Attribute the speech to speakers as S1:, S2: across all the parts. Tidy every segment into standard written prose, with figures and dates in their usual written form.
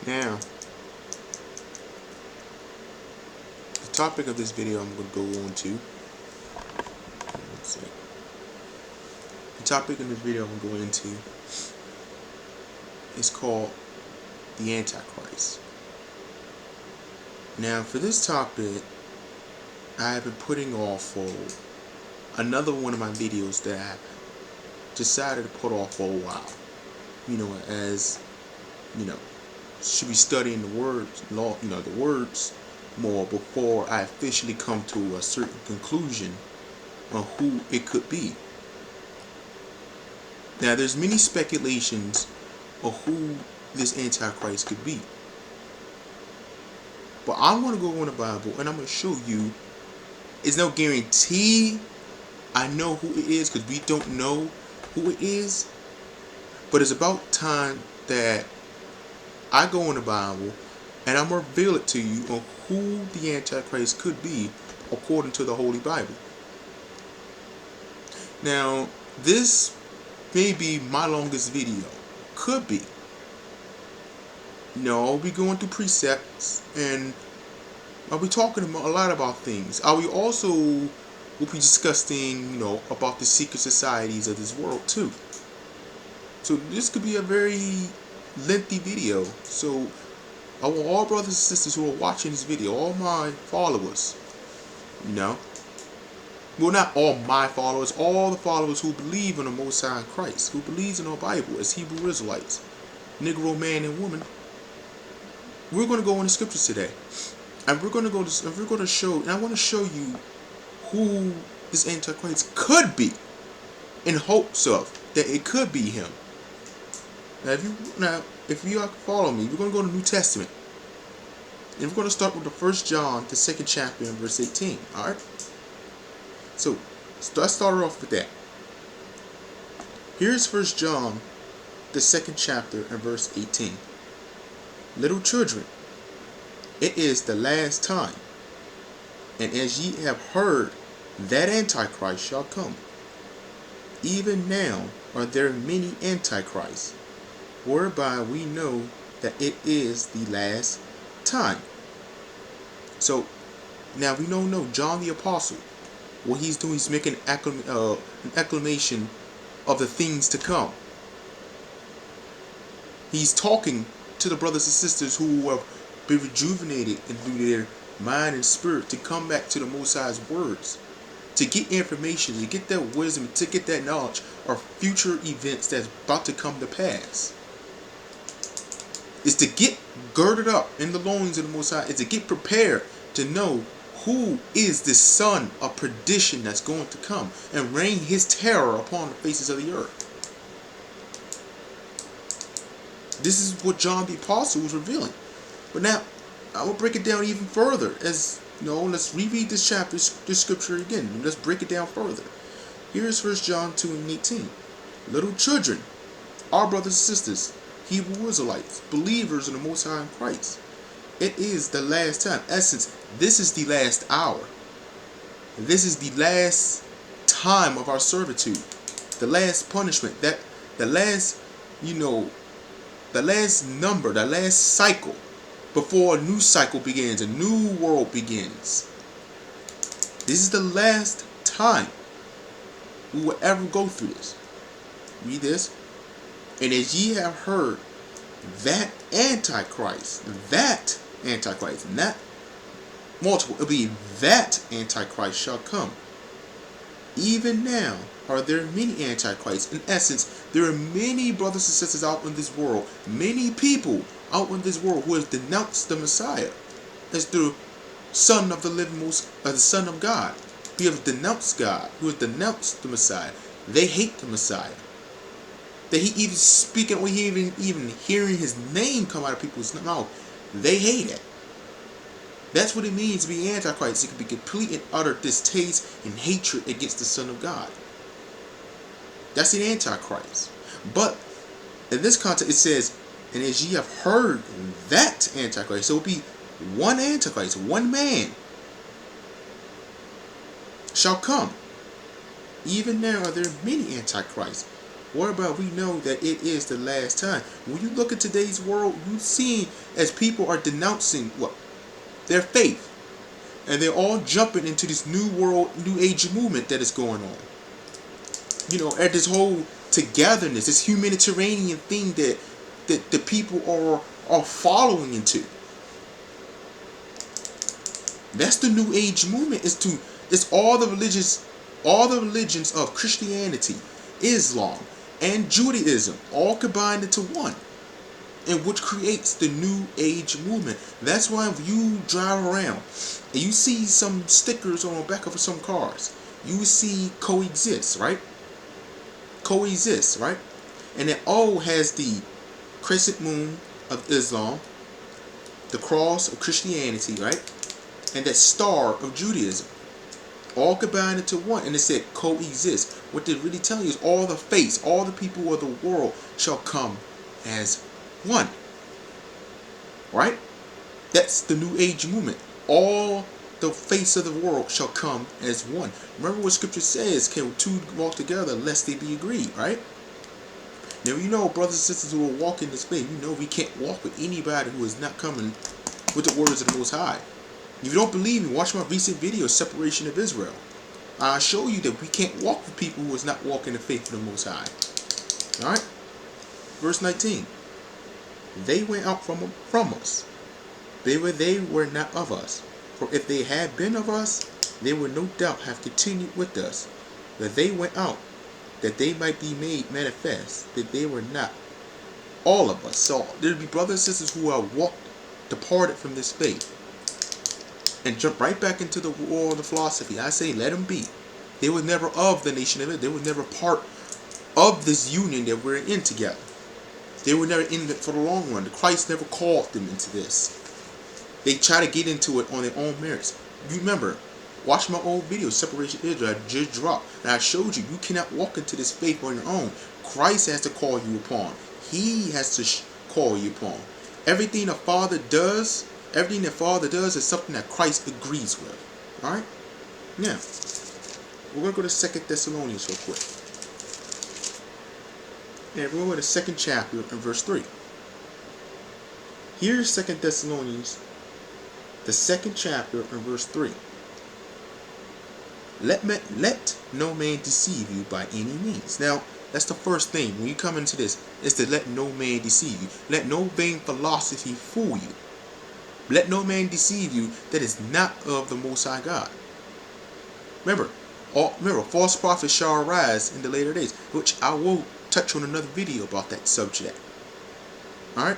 S1: Now, the topic of this video I'm going to go on to. Let's see. The topic of this video I'm going into is called the Antichrist. Now, for this topic, I have been putting off for another one of my videos that I decided to put off for a while. As should be studying the words, the words more before I officially come to a certain conclusion on who it could be. Now, there's many speculations of who this Antichrist could be. But I'm going to go on the Bible and I'm going to show you. It's no guarantee I know who it is, because we don't know who it is. But it's about time that I go in the Bible and I'm going to reveal it to you on who the Antichrist could be according to the Holy Bible. Now, this may be my longest video. Could be. I'll be going through precepts and I'll be talking a lot about things. I will also be discussing, about the secret societies of this world too. So this could be a very lengthy video. So I want all brothers and sisters who are watching this video, all my followers, well, not all my followers, all the followers who believe in the Most High Christ, who believes in our Bible as Hebrew Israelites, Negro man and woman. We're going to go into scriptures today, and we're going to show, and I want to show you who this Antichrist could be, in hopes of that it could be him. Now, if you follow me, we're going to go to the New Testament, and we're going to start with the 1 John, the 2nd chapter, and verse 18. All right. So let's start off with that. Here's 1 John, the 2nd chapter, and verse 18. Little children, it is the last time, and as ye have heard that Antichrist shall come, even now are there many Antichrists, whereby we know that it is the last time. So now we don't know John the Apostle. What he's doing is making an acclamation of the things to come. He's talking to the brothers and sisters who have been rejuvenated and through their mind and spirit to come back to the Most High's words, to get information, to get that wisdom, to get that knowledge of future events that's about to come to pass. It's to get girded up in the loins of the Most High. It's to get prepared to know who is the son of perdition that's going to come and rain his terror upon the faces of the earth. This is what John the Apostle was revealing. But now, I will break it down even further. As let's reread this chapter, this scripture again. Let's break it down further. Here's 1 John 2 and 18. Little children, our brothers and sisters, Hebrew Israelites, believers in the Most High in Christ. It is the last time. In essence, this is the last hour. This is the last time of our servitude. The last punishment. The last number, the last cycle, before a new cycle begins, a new world begins. This is the last time we will ever go through this. Read this. And as ye have heard that Antichrist, not multiple, it'll be that Antichrist shall come. Even now are there many Antichrists. In essence, there are many brothers and sisters out in this world, many people out in this world who have denounced the Messiah as the Son of the living the Son of God, who have denounced God, who have denounced the Messiah. They hate the Messiah. That he even speaking, or he even hearing his name come out of people's mouth, they hate it. That's what it means to be Antichrist. It can be complete and utter distaste and hatred against the Son of God. That's an Antichrist. But in this context, it says, and as ye have heard that Antichrist, so it will be one Antichrist, one man shall come. Even now are there many Antichrists, Whereby we know that it is the last time. When you look at today's world, you see as people are denouncing what? Their faith. And they're all jumping into this new world, new age movement that is going on. You know, at this whole togetherness, this humanitarian thing that the people are following into. That's the new age movement. It's all the religions of Christianity, Islam, and Judaism all combined into one, and which creates the new age movement. That's why if you drive around and you see some stickers on the back of some cars, you see coexist, right? Coexist, right? And it all has the crescent moon of Islam, the cross of Christianity, right? And that star of Judaism, all combined into one. And it said coexist. What they're really telling you is all the faiths, all the people of the world shall come as one. Right? That's the new age movement. All the faiths of the world shall come as one. Remember what scripture says, can two walk together lest they be agreed, right? Now, you know, brothers and sisters who are walking this way, you know we can't walk with anybody who is not coming with the words of the Most High. If you don't believe me, watch my recent video, Separation of Israel. I'll show you that we can't walk with people who is not walking the faith of the Most High. Alright? Verse 19. They went out from us. They were not of us. For if they had been of us, they would no doubt have continued with us. But they went out, that they might be made manifest, that they were not all of us. So there'll be brothers and sisters who are departed from this faith, and jump right back into the world of philosophy. I say, let them be. They were never of the nation of Israel. They were never part of this union that we're in together. They were never in it for the long run. Christ never called them into this. They try to get into it on their own merits. You remember, watch my old video, Separation of Israel, I just dropped. And I showed you, you cannot walk into this faith on your own. Christ has to call you upon. He has to call you upon. Everything the Father does is something that Christ agrees with. Alright? Now, we're going to go to 2 Thessalonians real quick. And we're going to the 2nd chapter and verse 3. Here's 2 Thessalonians, the 2nd chapter and verse 3. Let no man deceive you by any means. Now, that's the first thing. When you come into this, is to let no man deceive you. Let no vain philosophy fool you. Let no man deceive you that is not of the Most High God. Remember, false prophets shall arise in the later days, which I will touch on another video about that subject. Alright?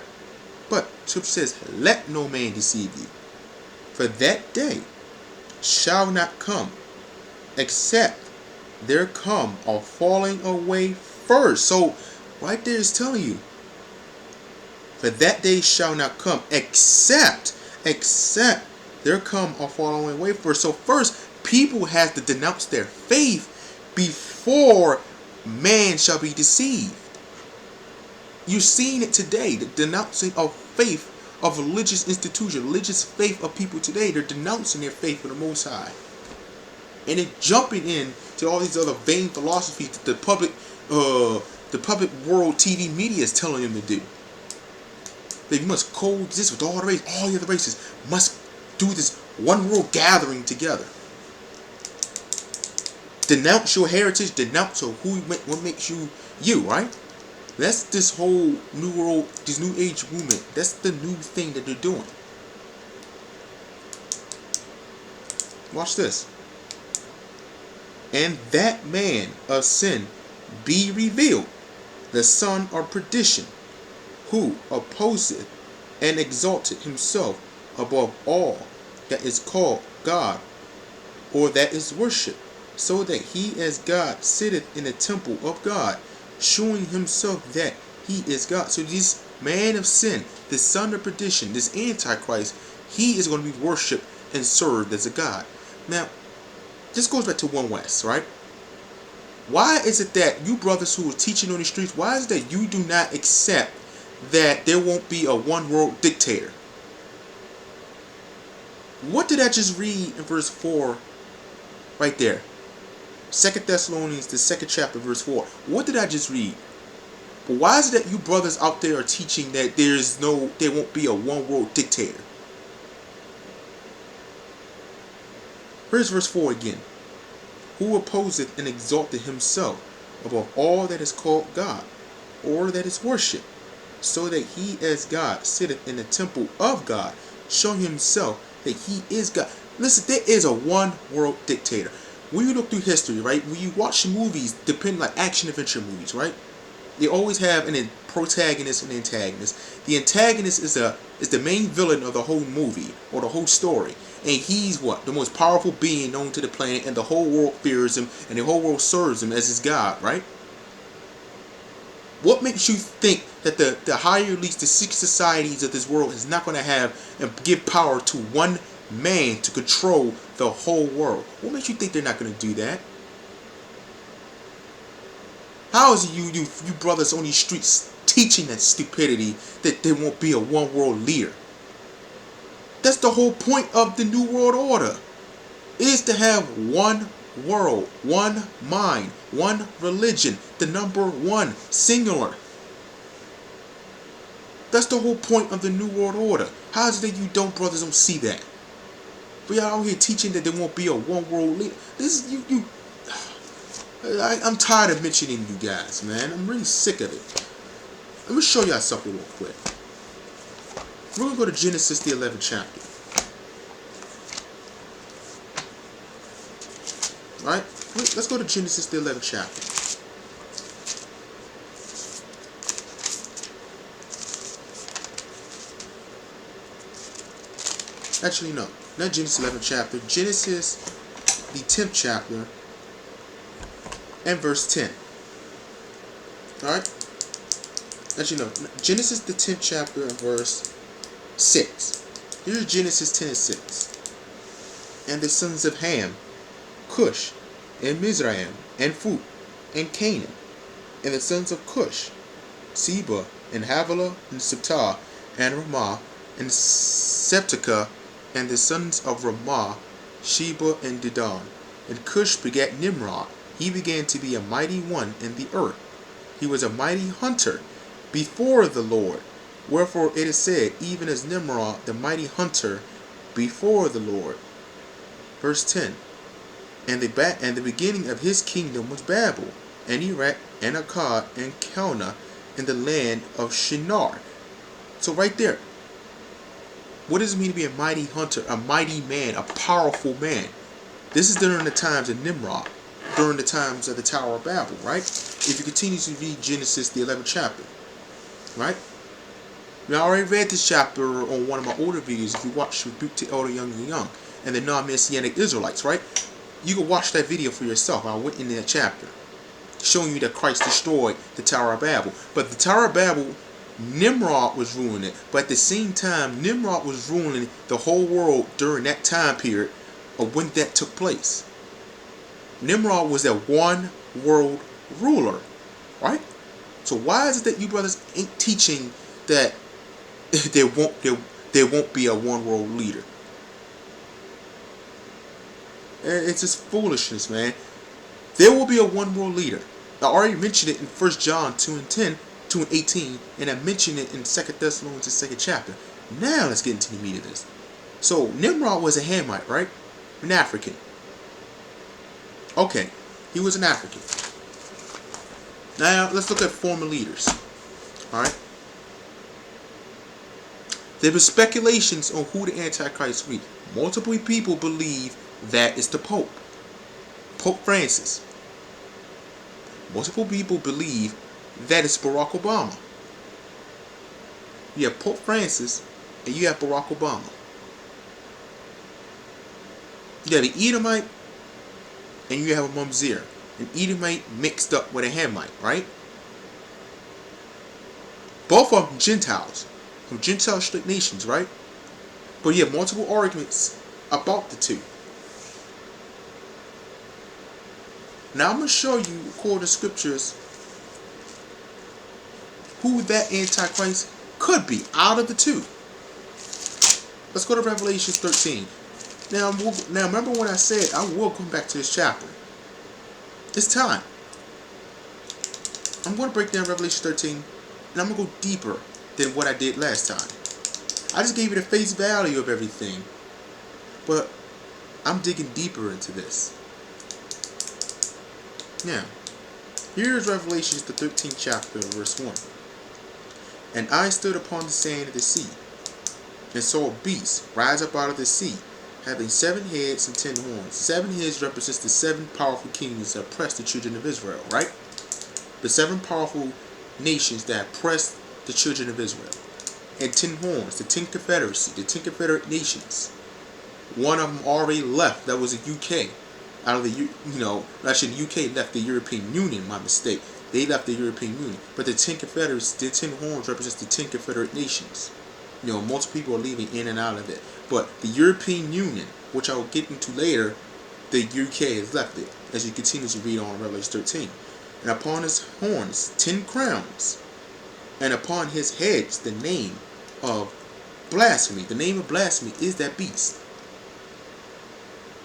S1: But scripture says, let no man deceive you. For that day shall not come, except there come a falling away first. So, right there is telling you, for that day shall not come, except there come a falling away first. So first, people have to denounce their faith before man shall be deceived. You're seeing it today, the denouncing of faith of religious institutions, religious faith of people today. They're denouncing their faith in the Most High. And they're jumping in to all these other vain philosophies that the public world TV media is telling them to do. They must coexist with all the races. All the other races must do this one world gathering together. Denounce your heritage. Denounce what makes you you, right? That's this whole new world, this new age movement. That's the new thing that they're doing. Watch this. And that man of sin be revealed, the son of perdition, who opposeth and exalted himself above all that is called God, or that is worshipped, so that he as God sitteth in the temple of God, showing himself that he is God. So this man of sin, this son of perdition, this Antichrist, he is going to be worshipped and served as a God. Now, this goes back to One West, right? Why is it that you brothers who are teaching on the streets, why is it that you do not accept that there won't be a one world dictator? What did I just read in verse 4 right there? 2 Thessalonians, the 2nd chapter, verse 4. What did I just read? But why is it that you brothers out there are teaching that there won't be a one world dictator? Here's verse 4 again. Who opposeth and exalteth himself above all that is called God, or that is worshipped, so that he as God sitteth in the temple of God, showing himself that he is God. Listen, there is a one world dictator. When you look through history, right, when you watch movies, depending like action adventure movies, right, they always have an protagonist and antagonist. The antagonist is the main villain of the whole movie or the whole story, and he's what, the most powerful being known to the planet, and the whole world fears him, and the whole world serves him as his god, right? What makes you think that the higher, at least the six societies of this world is not going to have and give power to one man to control the whole world? What makes you think they're not going to do that? How is you brothers on these streets teaching that stupidity that there won't be a one world leader? That's the whole point of the New World Order. It is to have one world, one mind, one religion, the number one, singular. That's the whole point of the New World Order. How is it that you brothers don't see that? But y'all out here teaching that there won't be a one world leader. This is you. I'm tired of mentioning you guys, man. I'm really sick of it. Let me show y'all something real quick. We're going to go to Genesis, the 11th chapter. Right? Let's go to Genesis, the 11th chapter. Actually, no. Not Genesis 11th chapter. Genesis, the 10th chapter, and verse 10. Alright? Actually, no. Genesis, the 10th chapter, and verse 6. Here's Genesis 10 and 6. And the sons of Ham, Cush, and Mizraim, and Phut, and Canaan. And the sons of Cush, Seba, and Havilah, and Siptah, and Ramah, and Septica. And the sons of Ramah, Sheba, and Dedan. And Cush begat Nimrod. He began to be a mighty one in the earth. He was a mighty hunter before the Lord. Wherefore it is said, even as Nimrod, the mighty hunter before the Lord. Verse 10. And the beginning of his kingdom was Babel, and Erech, and Akkad, and Calneh, in the land of Shinar. So right there, what does it mean to be a mighty hunter, a mighty man, a powerful man? This is during the times of Nimrod, during the times of the Tower of Babel, right? If you continue to read Genesis, the 11th chapter, right? Now, I already read this chapter on one of my older videos. If you watch Rebuke to Elder Young and Young and the non-Messianic Israelites, right? You can watch that video for yourself. I went into that chapter, showing you that Christ destroyed the Tower of Babel. But the Tower of Babel, Nimrod was ruling it. But at the same time, Nimrod was ruling the whole world during that time period of when that took place. Nimrod was that one world ruler, right? So why is it that you brothers ain't teaching that there won't be a one world leader? It's just foolishness, man. There will be a one world leader. I already mentioned it in 1 John 2 and 10, 2 and 18, and I mentioned it in 2 Thessalonians, the 2nd chapter. Now let's get into the meat of this. So Nimrod was a Hamite, right? An African. Okay, he was an African. Now let's look at former leaders. Alright? There were speculations on who the Antichrist will be. Multiple people believe that it's the Pope. Pope Francis. Multiple people believe that it's Barack Obama. You have Pope Francis and you have Barack Obama. You have an Edomite and you have a Mamzer. An Edomite mixed up with a Hamite, right? Both of them Gentiles. From Gentile straight nations, right? But you have multiple arguments about the two. Now I'm going to show you, according to scriptures, who that Antichrist could be out of the two. Let's go to Revelation 13. Now remember when I said I will come back to this chapter. It's time. I'm going to break down Revelation 13, and I'm going to go deeper than what I did last time. I just gave you the face value of everything, but I'm digging deeper into this. Now, here's Revelation, the 13th chapter, verse 1. And I stood upon the sand of the sea, and saw a beast rise up out of the sea, having 7 heads and 10 horns. 7 heads represents the 7 powerful kingdoms that oppressed the children of Israel, right? The 7 powerful nations that oppressed the children of Israel. And 10 horns, the 10 confederacy, the 10 confederate nations. One of them already left. That was the UK. Out of the, actually the UK left the European Union, my mistake. They left the European Union. But the 10 confederacy, the 10 horns represents the 10 confederate nations. Multiple people are leaving in and out of it. But the European Union, which I will get into later, the UK has left it, as you continue to read on Revelation 13. And upon his horns 10 crowns, and upon his heads the name of blasphemy. The name of blasphemy is that beast.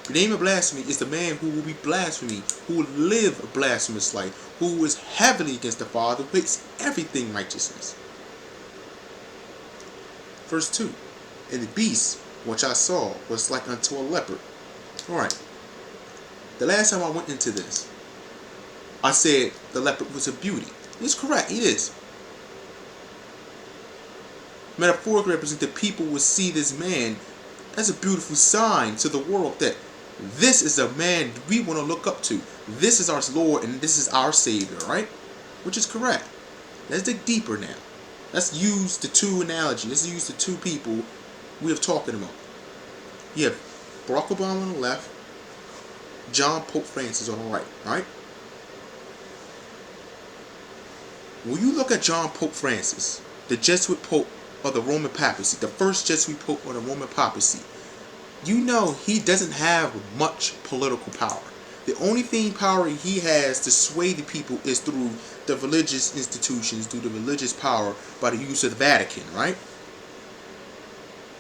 S1: The name of blasphemy is the man who will be blasphemy, who will live a blasphemous life, who is heavily against the Father, who hates everything righteousness. Verse 2. And the beast which I saw was like unto a leopard. Alright. The last time I went into this, I said the leopard was a beauty. It's correct, it is. Metaphorically represent that people will see this man as a beautiful sign to the world that this is a man we want to look up to. This is our Lord and this is our Savior, right? Which is correct. Let's dig deeper now. Let's use the two analogy. Let's use the two people we have talking about. You have Barack Obama on the left, John Pope Francis on the right, right? When you look at John Pope Francis, the Jesuit Pope of the Roman papacy, the first Jesuit Pope of the Roman papacy, he doesn't have much political power. The only power he has to sway the people is through the religious institutions, through the religious power by the use of the Vatican, right?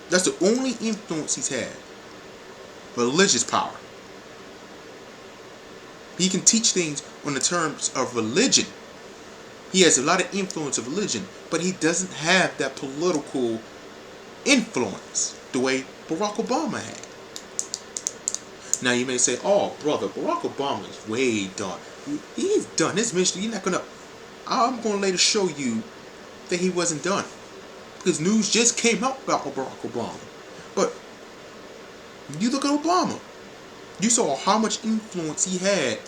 S1: That's the only influence he's had. Religious power. He can teach things on the terms of religion. He has a lot of influence of religion, but he doesn't have that political influence the way Barack Obama had. Now you may say, oh brother, Barack Obama is way done. He's done his ministry. I'm going to later show you that he wasn't done. Because news just came out about Barack Obama. But you look at Obama. You saw how much influence he had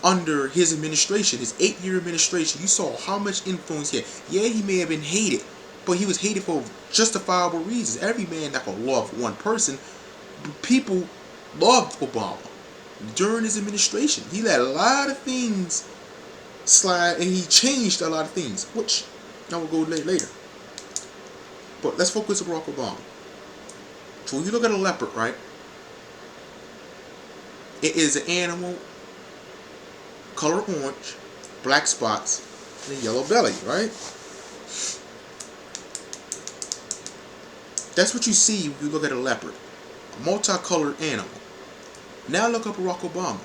S1: under his administration, his 8-year administration. You saw how much influence he had. Yeah, he may have been hated, but he was hated for justifiable reasons. Every man not gonna love one person. People loved Obama during his administration. He let a lot of things slide, and he changed a lot of things, which I will go later. But let's focus on Barack Obama. So when you look at a leopard, right? It is an animal, color orange, black spots, and a yellow belly, right? That's what you see when you look at a leopard. A multicolored animal. Now look up Barack Obama.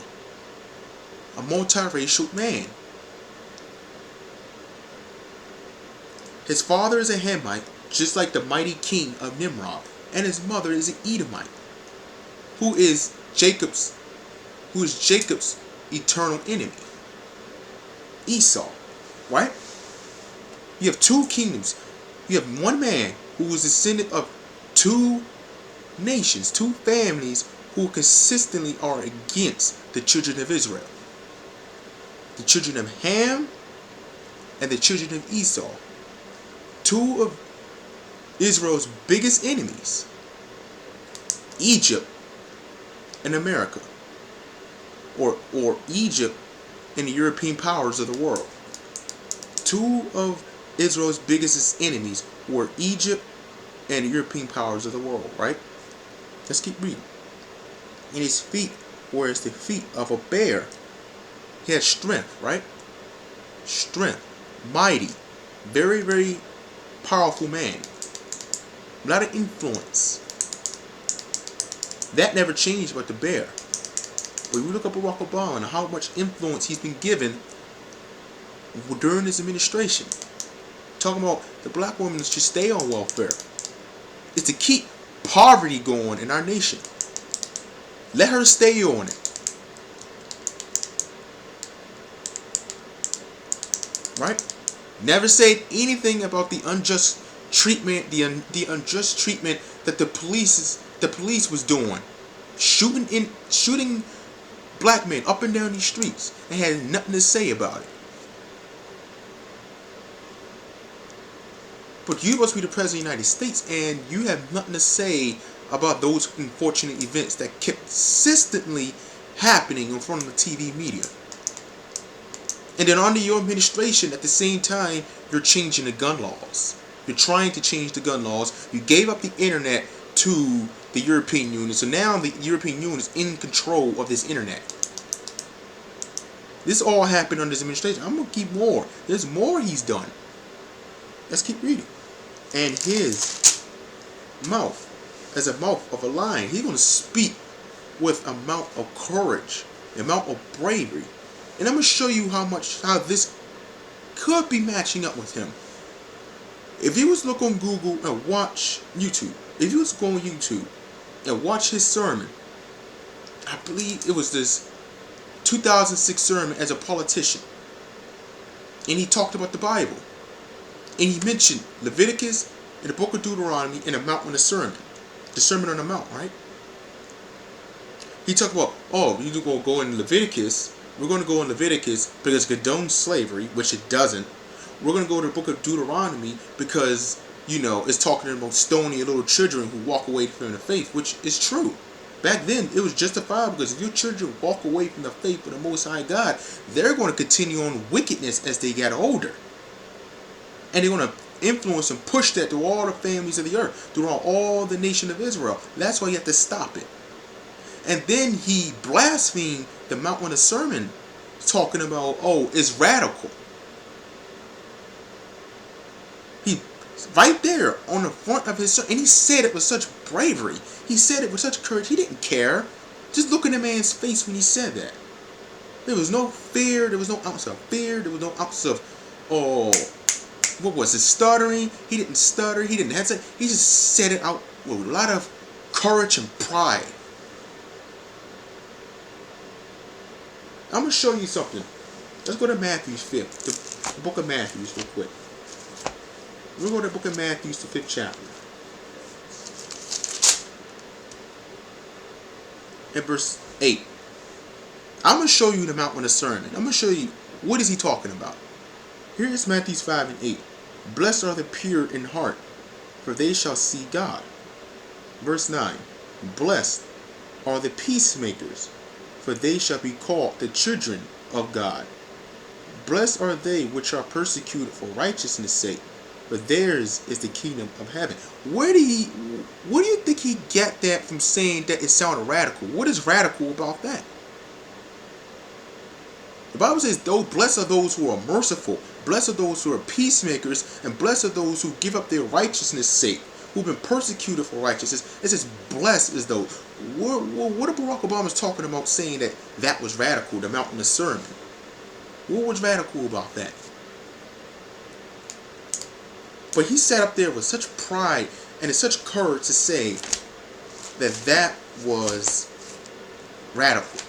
S1: A multiracial man. His father is a Hamite, just like the mighty king of Nimrod, and his mother is an Edomite, who is Jacob's eternal enemy, Esau, right? You have two kingdoms. You have one man who was descendant of two nations, two families who consistently are against the children of Israel. The children of Ham and the children of Esau. Two of Israel's biggest enemies, Egypt and America, or Egypt and the European powers of the world. Two of Israel's biggest enemies were Egypt and the European powers of the world, right? Let's keep reading. And his feet were as the feet of a bear. He had strength, right? Strength. Mighty. Very, very powerful man. A lot of influence. That never changed about the bear. But we look up Barack Obama and how much influence he's been given during his administration. Talking about the black woman should stay on welfare. It's to keep poverty going in our nation. Let her stay on it. Right? Never said anything about the unjust treatment, the unjust treatment that the police was doing, shooting black men up and down these streets, and had nothing to say about it. But you must be the president of the United States, and you have nothing to say about those unfortunate events that kept consistently happening in front of the TV media. And then under your administration, at the same time, you're changing the gun laws. You're trying to change the gun laws. You gave up the internet to the European Union. So now the European Union is in control of this internet. This all happened under his administration. I'm going to keep more. There's more he's done. Let's keep reading. And his mouth, as a mouth of a lion, he's going to speak with a mouth of courage, a mouth of bravery. And I'm going to show you how this could be matching up with him. If you was to look on Google and watch YouTube, if you was to go on YouTube and watch his sermon, I believe it was this 2006 sermon as a politician. And he talked about the Bible. And he mentioned Leviticus and the book of Deuteronomy and the Mount on the Sermon. The Sermon on the Mount, right? He talked about, you're going to go in Leviticus. We're going to go in Leviticus because it condones slavery, which it doesn't. We're going to go to the book of Deuteronomy because, it's talking about stoning little children who walk away from the faith, which is true. Back then, it was justifiable because if your children walk away from the faith of the Most High God, they're going to continue on wickedness as they get older. And they're going to influence and push that through all the families of the earth, throughout all the nation of Israel. That's why you have to stop it. And then he blasphemed the Mount on the Sermon, talking about, it's radical. He, right there on the front of his sermon, and he said it with such bravery. He said it with such courage. He didn't care. Just look in the man's face when he said that. There was no fear. There was no ounce of fear. There was no ounce of, what was it, stuttering? He didn't stutter. He didn't hesitate. He just said it out with a lot of courage and pride. I'm going to show you something. Let's go to Matthew 5th, the book of Matthew real quick. We'll go to the book of Matthew, the 5th chapter. And verse 8. I'm going to show you the Mount on the Sermon. I'm going to show you what is he talking about. Here is Matthew 5 and 8. Blessed are the pure in heart, for they shall see God. Verse 9. Blessed are the peacemakers, for they shall be called the children of God. Blessed are they which are persecuted for righteousness' sake, for theirs is the kingdom of heaven. What do you think he got that from saying that it sounded radical? What is radical about that? The Bible says, blessed are those who are merciful, blessed are those who are peacemakers, and blessed are those who give up their righteousness' sake, who've been persecuted for righteousness. It says, blessed is those. What are Barack Obama talking about saying that was radical, the Mount on the Sermon? What was radical about that? But he sat up there with such pride and such courage to say that was radical.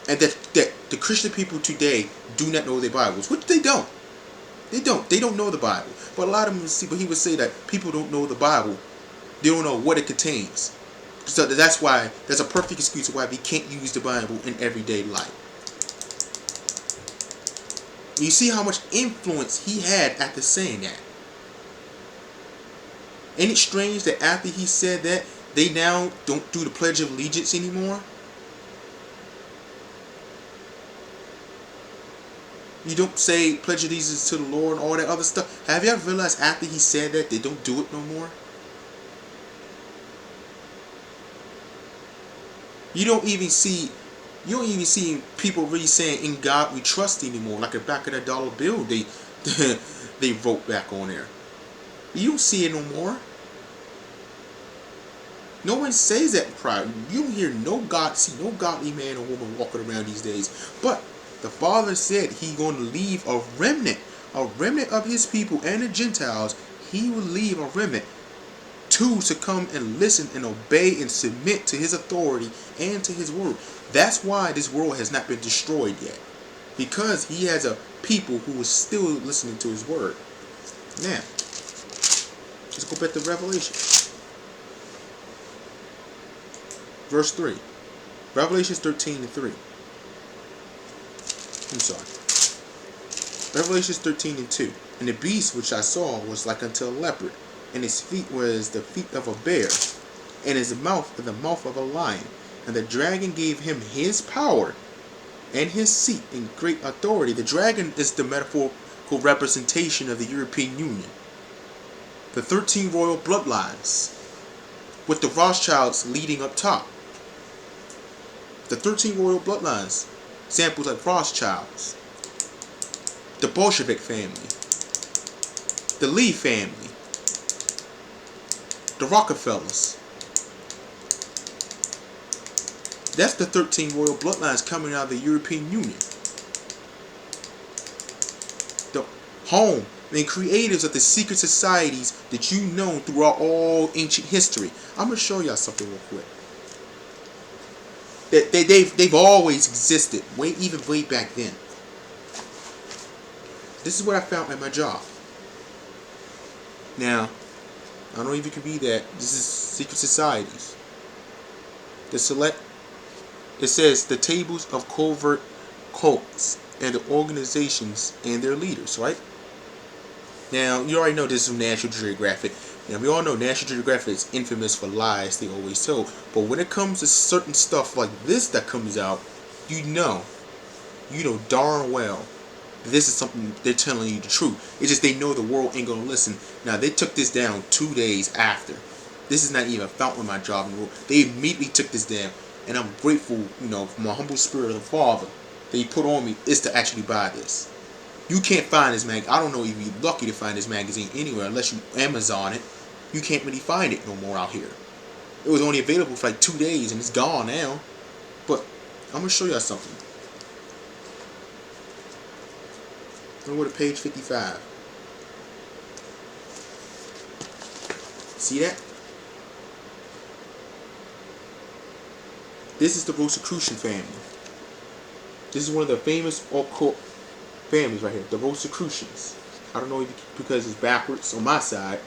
S1: And that the Christian people today do not know their Bibles, which they don't. They don't know the Bible. But a lot of them, but he would say that people don't know the Bible. They don't know what it contains. So that's a perfect excuse why we can't use the Bible in everyday life. You see how much influence he had after saying that. Ain't it strange that after he said that, they now don't do the Pledge of Allegiance anymore? You don't say Pledge of Allegiance to the Lord and all that other stuff. Have you ever realized after he said that, they don't do it no more? You don't even see people really saying "In God We Trust" anymore. Like the back of that dollar bill, they wrote back on there. You don't see it no more. No one says that in pride. You don't hear no godly man or woman walking around these days. But The Father said He's going to leave a remnant of His people and the Gentiles. He will leave a remnant to come and listen and obey and submit to His authority and to His word. That's why this world has not been destroyed yet, because He has a people who is still listening to His word. Now, let's go back to Revelation. Verse 3. Revelation 13:3. I'm sorry. Revelation 13:2. And the beast which I saw was like unto a leopard, and his feet were as the feet of a bear, and his mouth as the mouth of a lion. And the dragon gave him his power and his seat and great authority. The dragon is the metaphorical representation of the European Union. The 13 royal bloodlines, with the Rothschilds leading up top. The 13 royal bloodlines, examples like Rothschilds, the Bolshevik family, the Lee family, the Rockefellers. That's the 13 royal bloodlines coming out of the European Union. The home and creators of the secret societies that you know throughout all ancient history. I'm going to show y'all something real quick. They've always existed, even way back then. This is what I found at my job. Now, I don't know if you can read that. This is secret societies. It says the tables of covert cults and the organizations and their leaders, right? Now, you already know this is from National Geographic. Now, we all know National Geographic is infamous for lies they always tell. But when it comes to certain stuff like this that comes out, you know darn well this is something they're telling you the truth. It's just they know the world ain't gonna listen. Now, they took this down 2 days after. This is not even found with my job in the world. They immediately took this down, and I'm grateful, for my humble spirit of the Father that He put on me is to actually buy this. You can't find this magazine. I don't know if you're lucky to find this magazine anywhere unless you Amazon it. You can't really find it no more out here. It was only available for like 2 days and it's gone now. But I'm gonna show y'all something. I'm gonna go to page 55. See that? This is the Rosicrucian family. This is one of the famous occult families right here. The Rosicrucians. I don't know if because it's backwards on my side.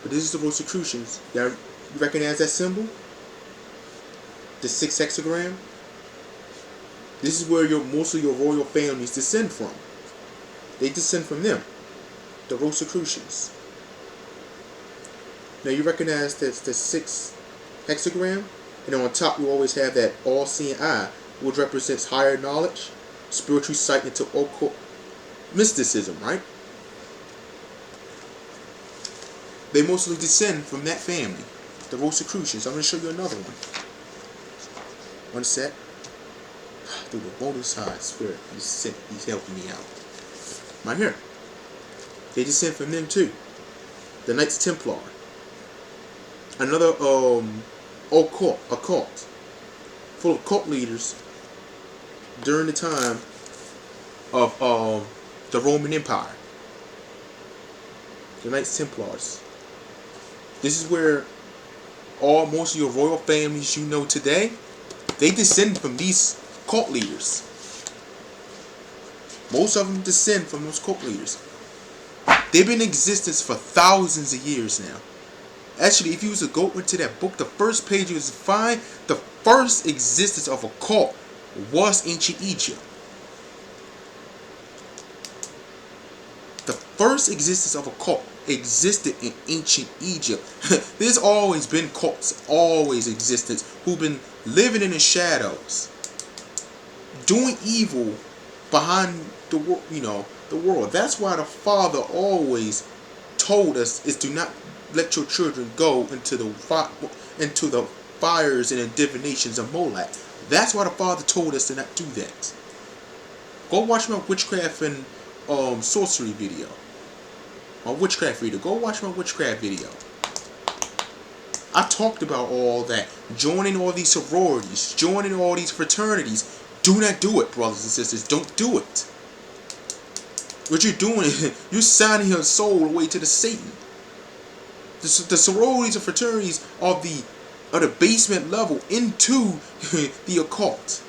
S1: But this is the Rosicrucians. You recognize that symbol? The 6 hexagram? This is where most of your royal families descend from. They descend from them. The Rosicrucians. Now you recognize that's the 6 hexagram? And on top you always have that all-seeing eye, which represents higher knowledge, spiritual sight into occult mysticism, right? They mostly descend from that family, the Rosicrucians. I'm going to show you another one. One sec. Through the bonus high spirit, He's helping me out. Right here. They descend from them too. The Knights Templar. Another occult, full of cult leaders during the time of the Roman Empire. The Knights Templars. This is where most of your royal families you know today, they descend from these cult leaders. Most of them descend from those cult leaders. They've been in existence for thousands of years now. Actually, if you was to go into that book, the first page you was to find the first existence of a cult was ancient Egypt. The first existence of a cult existed in ancient Egypt. There's always been cults, always existence, who've been living in the shadows, doing evil behind the world. That's why the Father always told us is do not let your children go into the fires and divinations of Molech. That's why the Father told us to not do that. Go watch my witchcraft and sorcery video. My witchcraft video. Go watch my witchcraft video. I talked about all that. Joining all these sororities. Joining all these fraternities. Do not do it, brothers and sisters. Don't do it. What you're doing is you're signing your soul away to the Satan. The sororities and fraternities are the basement level into the occult.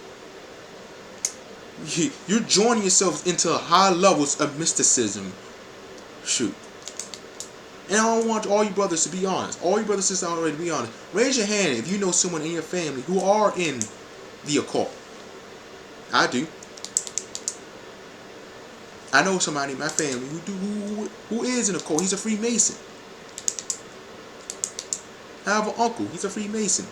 S1: You're joining yourselves into high levels of mysticism. Shoot. And I don't want all you brothers to be honest. All you brothers and sisters out there to be honest. Raise your hand if you know someone in your family who are in the occult. I do. I know somebody in my family who is in the occult. He's a Freemason. I have an uncle. He's a Freemason.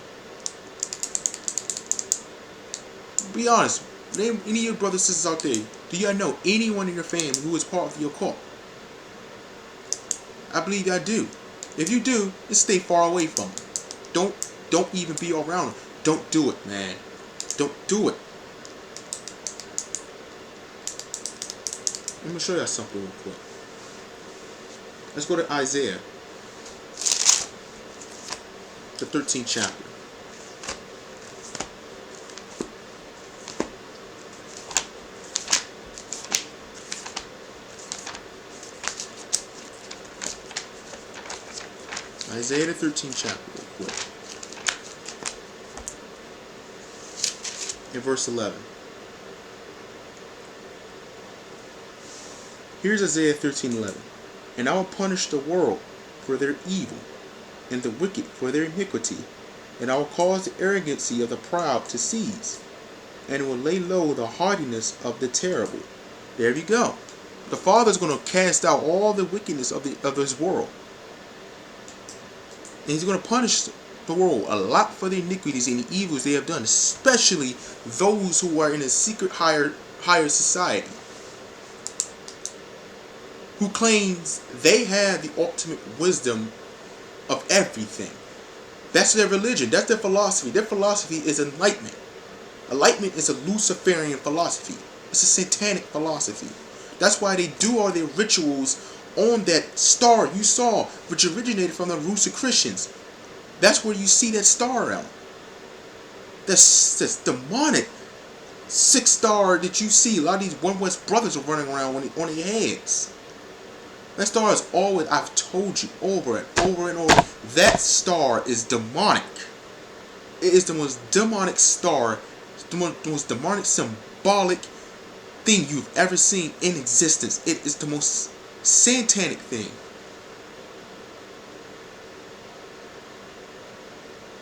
S1: Be honest. Name any of your brothers and sisters out there. Do you know anyone in your family who is part of the occult? I believe I do. If you do, just stay far away from them. Don't even be around them. Don't do it, man. Don't do it. Let me show you something real quick. Let's go to Isaiah, the 13th chapter. Isaiah the 13th chapter real quick. In verse 11. Here's Isaiah 13:11. And I will punish the world for their evil, and the wicked for their iniquity, and I will cause the arrogancy of the proud to cease, and will lay low the haughtiness of the terrible. There you go. The Father is going to cast out all the wickedness of this world. And He's going to punish the world a lot for the iniquities and the evils they have done, especially those who are in a secret higher society, who claims they have the ultimate wisdom of everything. That's their religion. That's their philosophy. Their philosophy is enlightenment. Enlightenment is a Luciferian philosophy. It's a satanic philosophy. That's why they do all their rituals on that star you saw, which originated from the roots of Christians. That's where you see that star out. That's demonic 6-star that you see. A lot of these One West brothers are running around on their heads. That star is always, I've told you over and over and over, that star is demonic. It is the most demonic star, the most demonic symbolic thing you've ever seen in existence. It is the most satanic thing.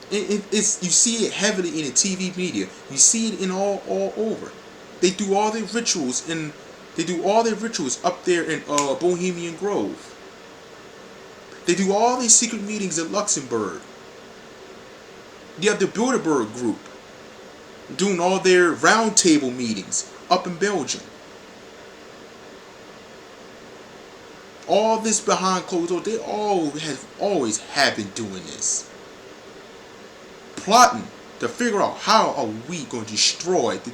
S1: It's you see it heavily in the TV media. You see it in all over. They do all their rituals and they do all their rituals up there in Bohemian Grove. They do all these secret meetings in Luxembourg. You have the Bilderberg group doing all their roundtable meetings up in Belgium. All this behind closed doors. They always have been doing this. Plotting to figure out how are we going to destroy the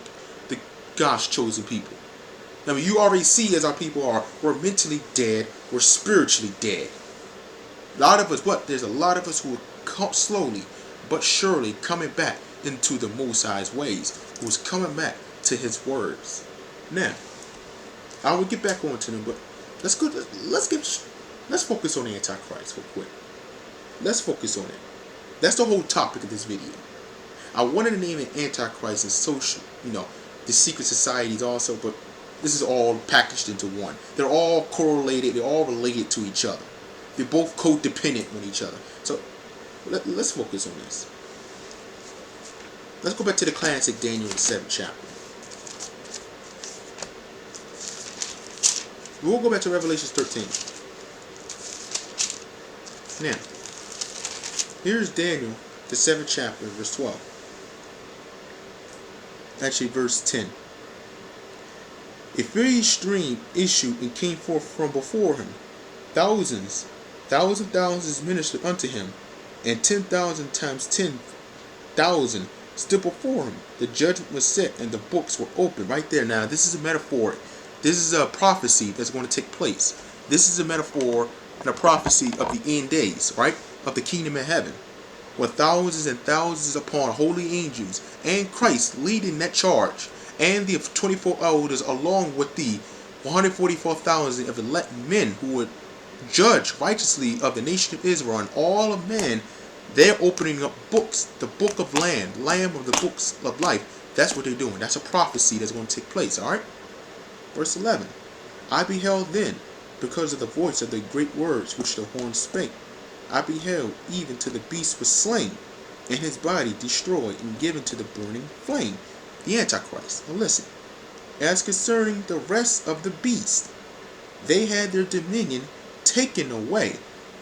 S1: God's chosen people. I mean, you already see as our people are, we're mentally dead, we're spiritually dead. A lot of us, there's a lot of us who are slowly but surely coming back into the Most High's ways, who's coming back to His words. Now, I will get back onto them, but let's focus on the Antichrist real quick. Let's focus on it. That's the whole topic of this video. I wanted to name it Antichrist and social, the secret societies also, but this is all packaged into one. They're all correlated. They're all related to each other. They're both codependent on each other. So let's focus on this. Let's go back to the classic Daniel, the 7th chapter. We'll go back to Revelation 13. Now, here's Daniel, the 7th chapter, verse 12. Actually, verse 10. A furious stream issued and came forth from before him. Thousands ministered unto him, and 10,000 times 10,000 stood before him. The judgment was set, and the books were opened. Right there. Now, this is a metaphor. This is a prophecy that's going to take place. This is a metaphor and a prophecy of the end days, right? Of the kingdom of heaven, with thousands and thousands upon holy angels and Christ leading that charge. and the 24 elders, along with the 144,000 of elect men who would judge righteously of the nation of Israel and all of men. They're opening up books, the book of Lamb of the books of life. That's what they're doing. That's a prophecy that's going to take place. All right. Verse 11. I beheld then, because of the voice of the great words which the horn spake. I beheld, even to the beast was slain, and his body destroyed and given to the burning flame, the Antichrist. Now listen. As concerning the rest of the beast, they had their dominion taken away,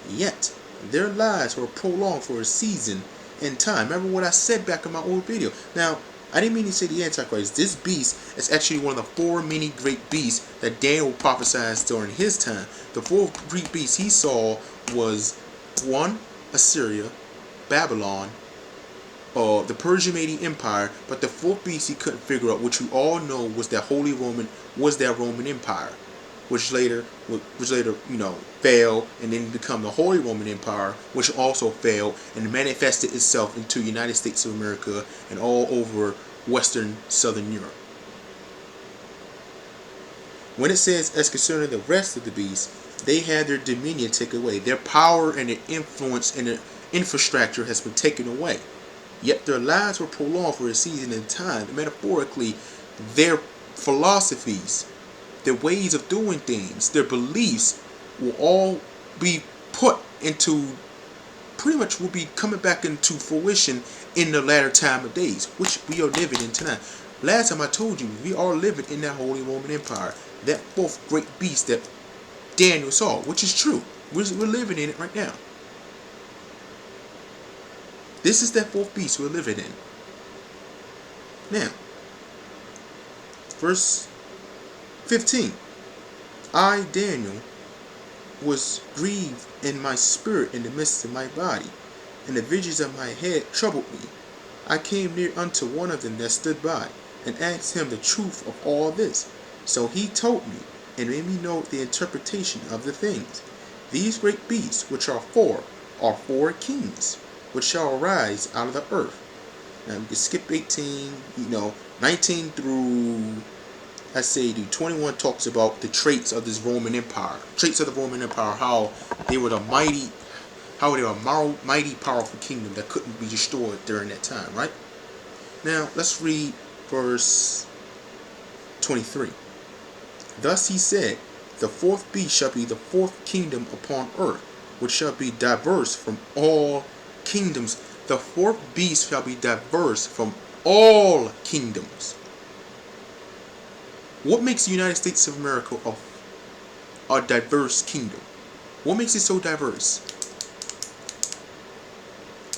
S1: yet their lives were prolonged for a season and time. Remember what I said back in my old video. Now, I didn't mean to say the Antichrist. This beast is actually one of the four many great beasts that Daniel prophesied during his time. The four great beasts he saw was 1. Assyria, Babylon, the Persian Median Empire, but the fourth beast he couldn't figure out, which we all know was that Roman Empire, which later fell and then become the Holy Roman Empire, which also fell and manifested itself into the United States of America and all over Western Southern Europe. When it says, as concerning the rest of the beasts, they had their dominion taken away. Their power and their influence and their infrastructure has been taken away. Yet their lives were prolonged for a season in time. Metaphorically, their philosophies, their ways of doing things, their beliefs will all be put into, pretty much will be coming back into fruition in the latter time of days, which we are living in tonight. Last time I told you, we are living in that Holy Roman Empire, that fourth great beast that Daniel saw, which is true. We're living in it right now. This is that fourth beast we're living in. Now, verse 15. I, Daniel, was grieved in my spirit in the midst of my body, and the visions of my head troubled me. I came near unto one of them that stood by, and asked him the truth of all this. So he told me, and made me know the interpretation of the things. These great beasts, which are four kings, which shall arise out of the earth. Now we can skip 18, 19 through, I say, the 21 talks about the traits of this Roman Empire. Traits of the Roman Empire, how they were a mighty, powerful kingdom that couldn't be destroyed during that time, right? Now, let's read verse 23. Thus he said, the fourth beast shall be the fourth kingdom upon earth, which shall be diverse from all kingdoms. The fourth beast shall be diverse from all kingdoms. What makes the United States of America a diverse kingdom? What makes it so diverse?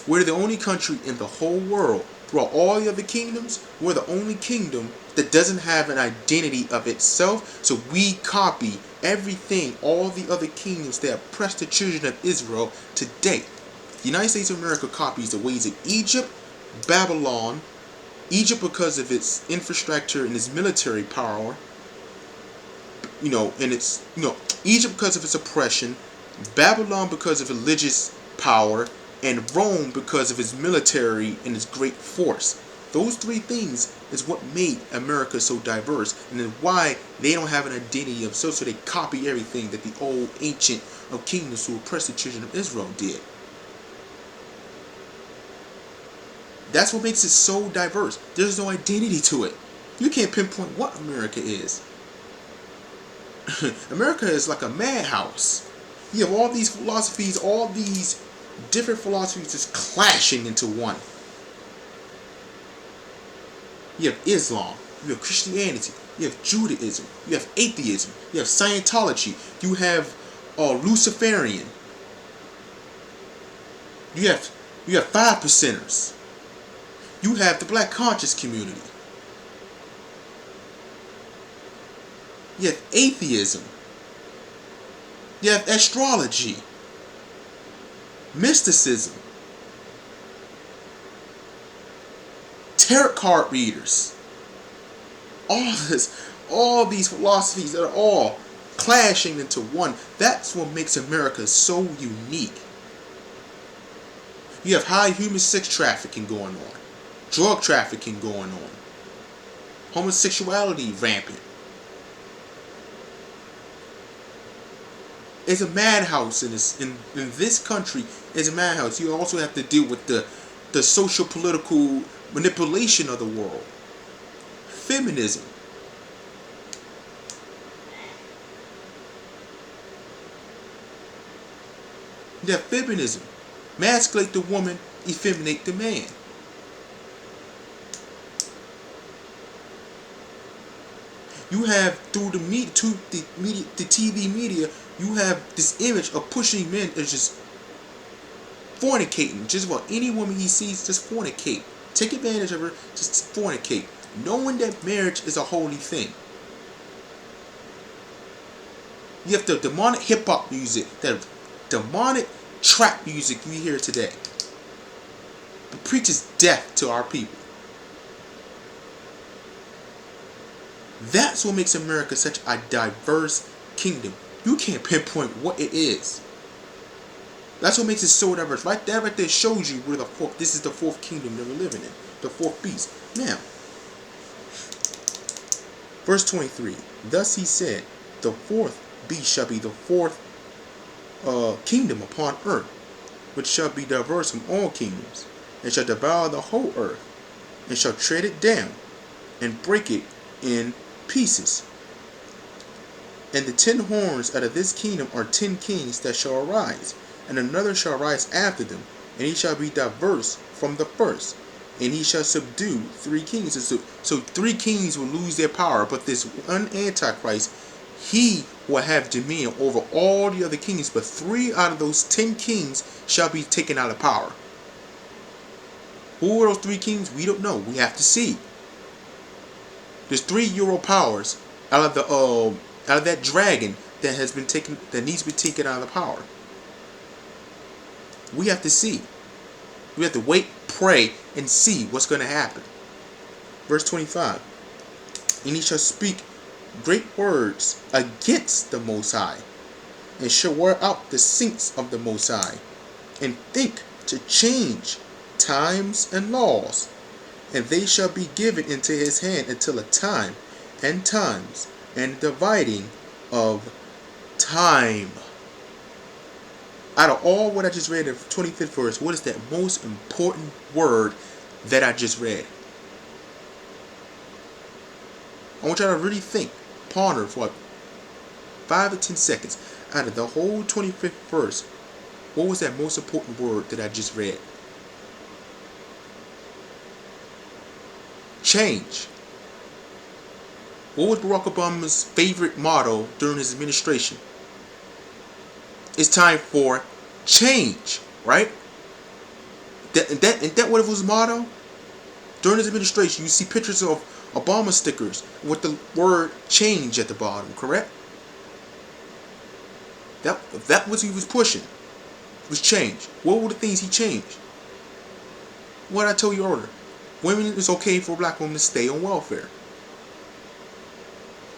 S1: We're the only country in the whole world, throughout all the other kingdoms, we're the only kingdom that doesn't have an identity of itself. So we copy everything, all the other kingdoms that oppress the children of Israel today. The United States of America copies the ways of Egypt, Babylon. Egypt because of its infrastructure and its military power, Egypt because of its oppression, Babylon because of religious power, and Rome because of its military and its great force. Those three things is what made America so diverse, and then why they don't have an identity of self, so they copy everything that the old ancient of kingdoms who oppressed the children of Israel did. That's what makes it so diverse. There's no identity to it. You can't pinpoint what America is. America is like a madhouse. You have all these philosophies, all these different philosophies just clashing into one. You have Islam, you have Christianity, you have Judaism, you have atheism, you have Scientology, you have Luciferian, you have 5%ers. You have the black conscious community. You have atheism. You have astrology. Mysticism. Tarot card readers. All these philosophies that are all clashing into one. That's what makes America so unique. You have high human sex trafficking going on. Drug trafficking going on. Homosexuality rampant. It's a madhouse in this country. It's a madhouse. You also have to deal with the social political manipulation of the world. Feminism. You have feminism. Masculate the woman, effeminate the man. You have through the media, the TV media, you have this image of pushing men as just fornicating. Just about any woman he sees, just fornicate. Take advantage of her, just fornicate. Knowing that marriage is a holy thing. You have the demonic hip hop music, that demonic trap music we hear today. It preaches death to our people. That's what makes America such a diverse kingdom. You can't pinpoint what it is. That's what makes it so diverse. Right there shows you where this is the fourth kingdom that we're living in. The fourth beast. Now, verse 23. Thus he said, the fourth beast shall be the fourth kingdom upon earth, which shall be diverse from all kingdoms, and shall devour the whole earth, and shall tread it down, and break it in pieces. And the 10 horns out of this kingdom are 10 kings that shall arise, and another shall rise after them, and he shall be diverse from the first, and he shall subdue 3 kings. So 3 kings will lose their power, but this one Antichrist, he will have dominion over all the other kings, but 3 out of those 10 kings shall be taken out of power. Who are those 3 kings? We don't know. We have to see. There's 3 Euro powers out of that dragon that has been taken, that needs to be taken out of the power. We have to see. We have to wait, pray, and see what's going to happen. Verse 25. And he shall speak great words against the Most High, and shall wear out the saints of the Most High, and think to change times and laws, and they shall be given into his hand until a time and times and dividing of time. Out of all what I just read in the 25th verse, what is that most important word that I just read? I want y'all to really think, ponder for 5 or 10 seconds. Out of the whole 25th verse, what was that most important word that I just read? Change. What was Barack Obama's favorite motto during his administration? It's time for change, right? Ain't that what it was motto? During his administration, you see pictures of Obama stickers with the word change at the bottom, correct? That was he was pushing. Was change. What were the things he changed? What I told you earlier. Women, it's okay for black women to stay on welfare.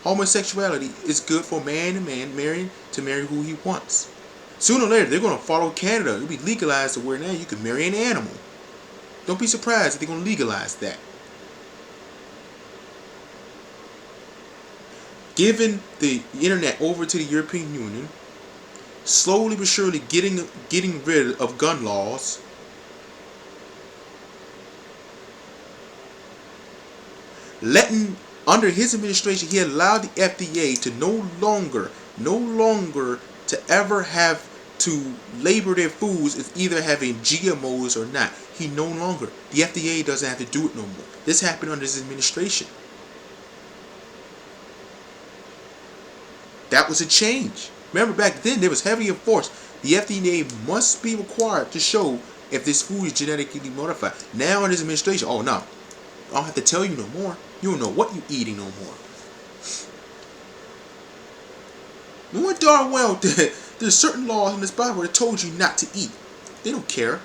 S1: Homosexuality is good for man and man marrying to marry who he wants. Sooner or later, they're going to follow Canada. It'll be legalized to where now you can marry an animal. Don't be surprised if they're going to legalize that. Giving the internet over to the European Union, slowly but surely getting rid of gun laws, under his administration, he allowed the FDA to no longer to ever have to label their foods as either having GMOs or not. The FDA doesn't have to do it no more. This happened under his administration. That was a change. Remember back then, there was heavily enforced. The FDA must be required to show if this food is genetically modified. Now in his administration, oh no, I don't have to tell you no more. You don't know what you're eating no more. Knowing darn well that there's certain laws in this Bible that told you not to eat. They don't care.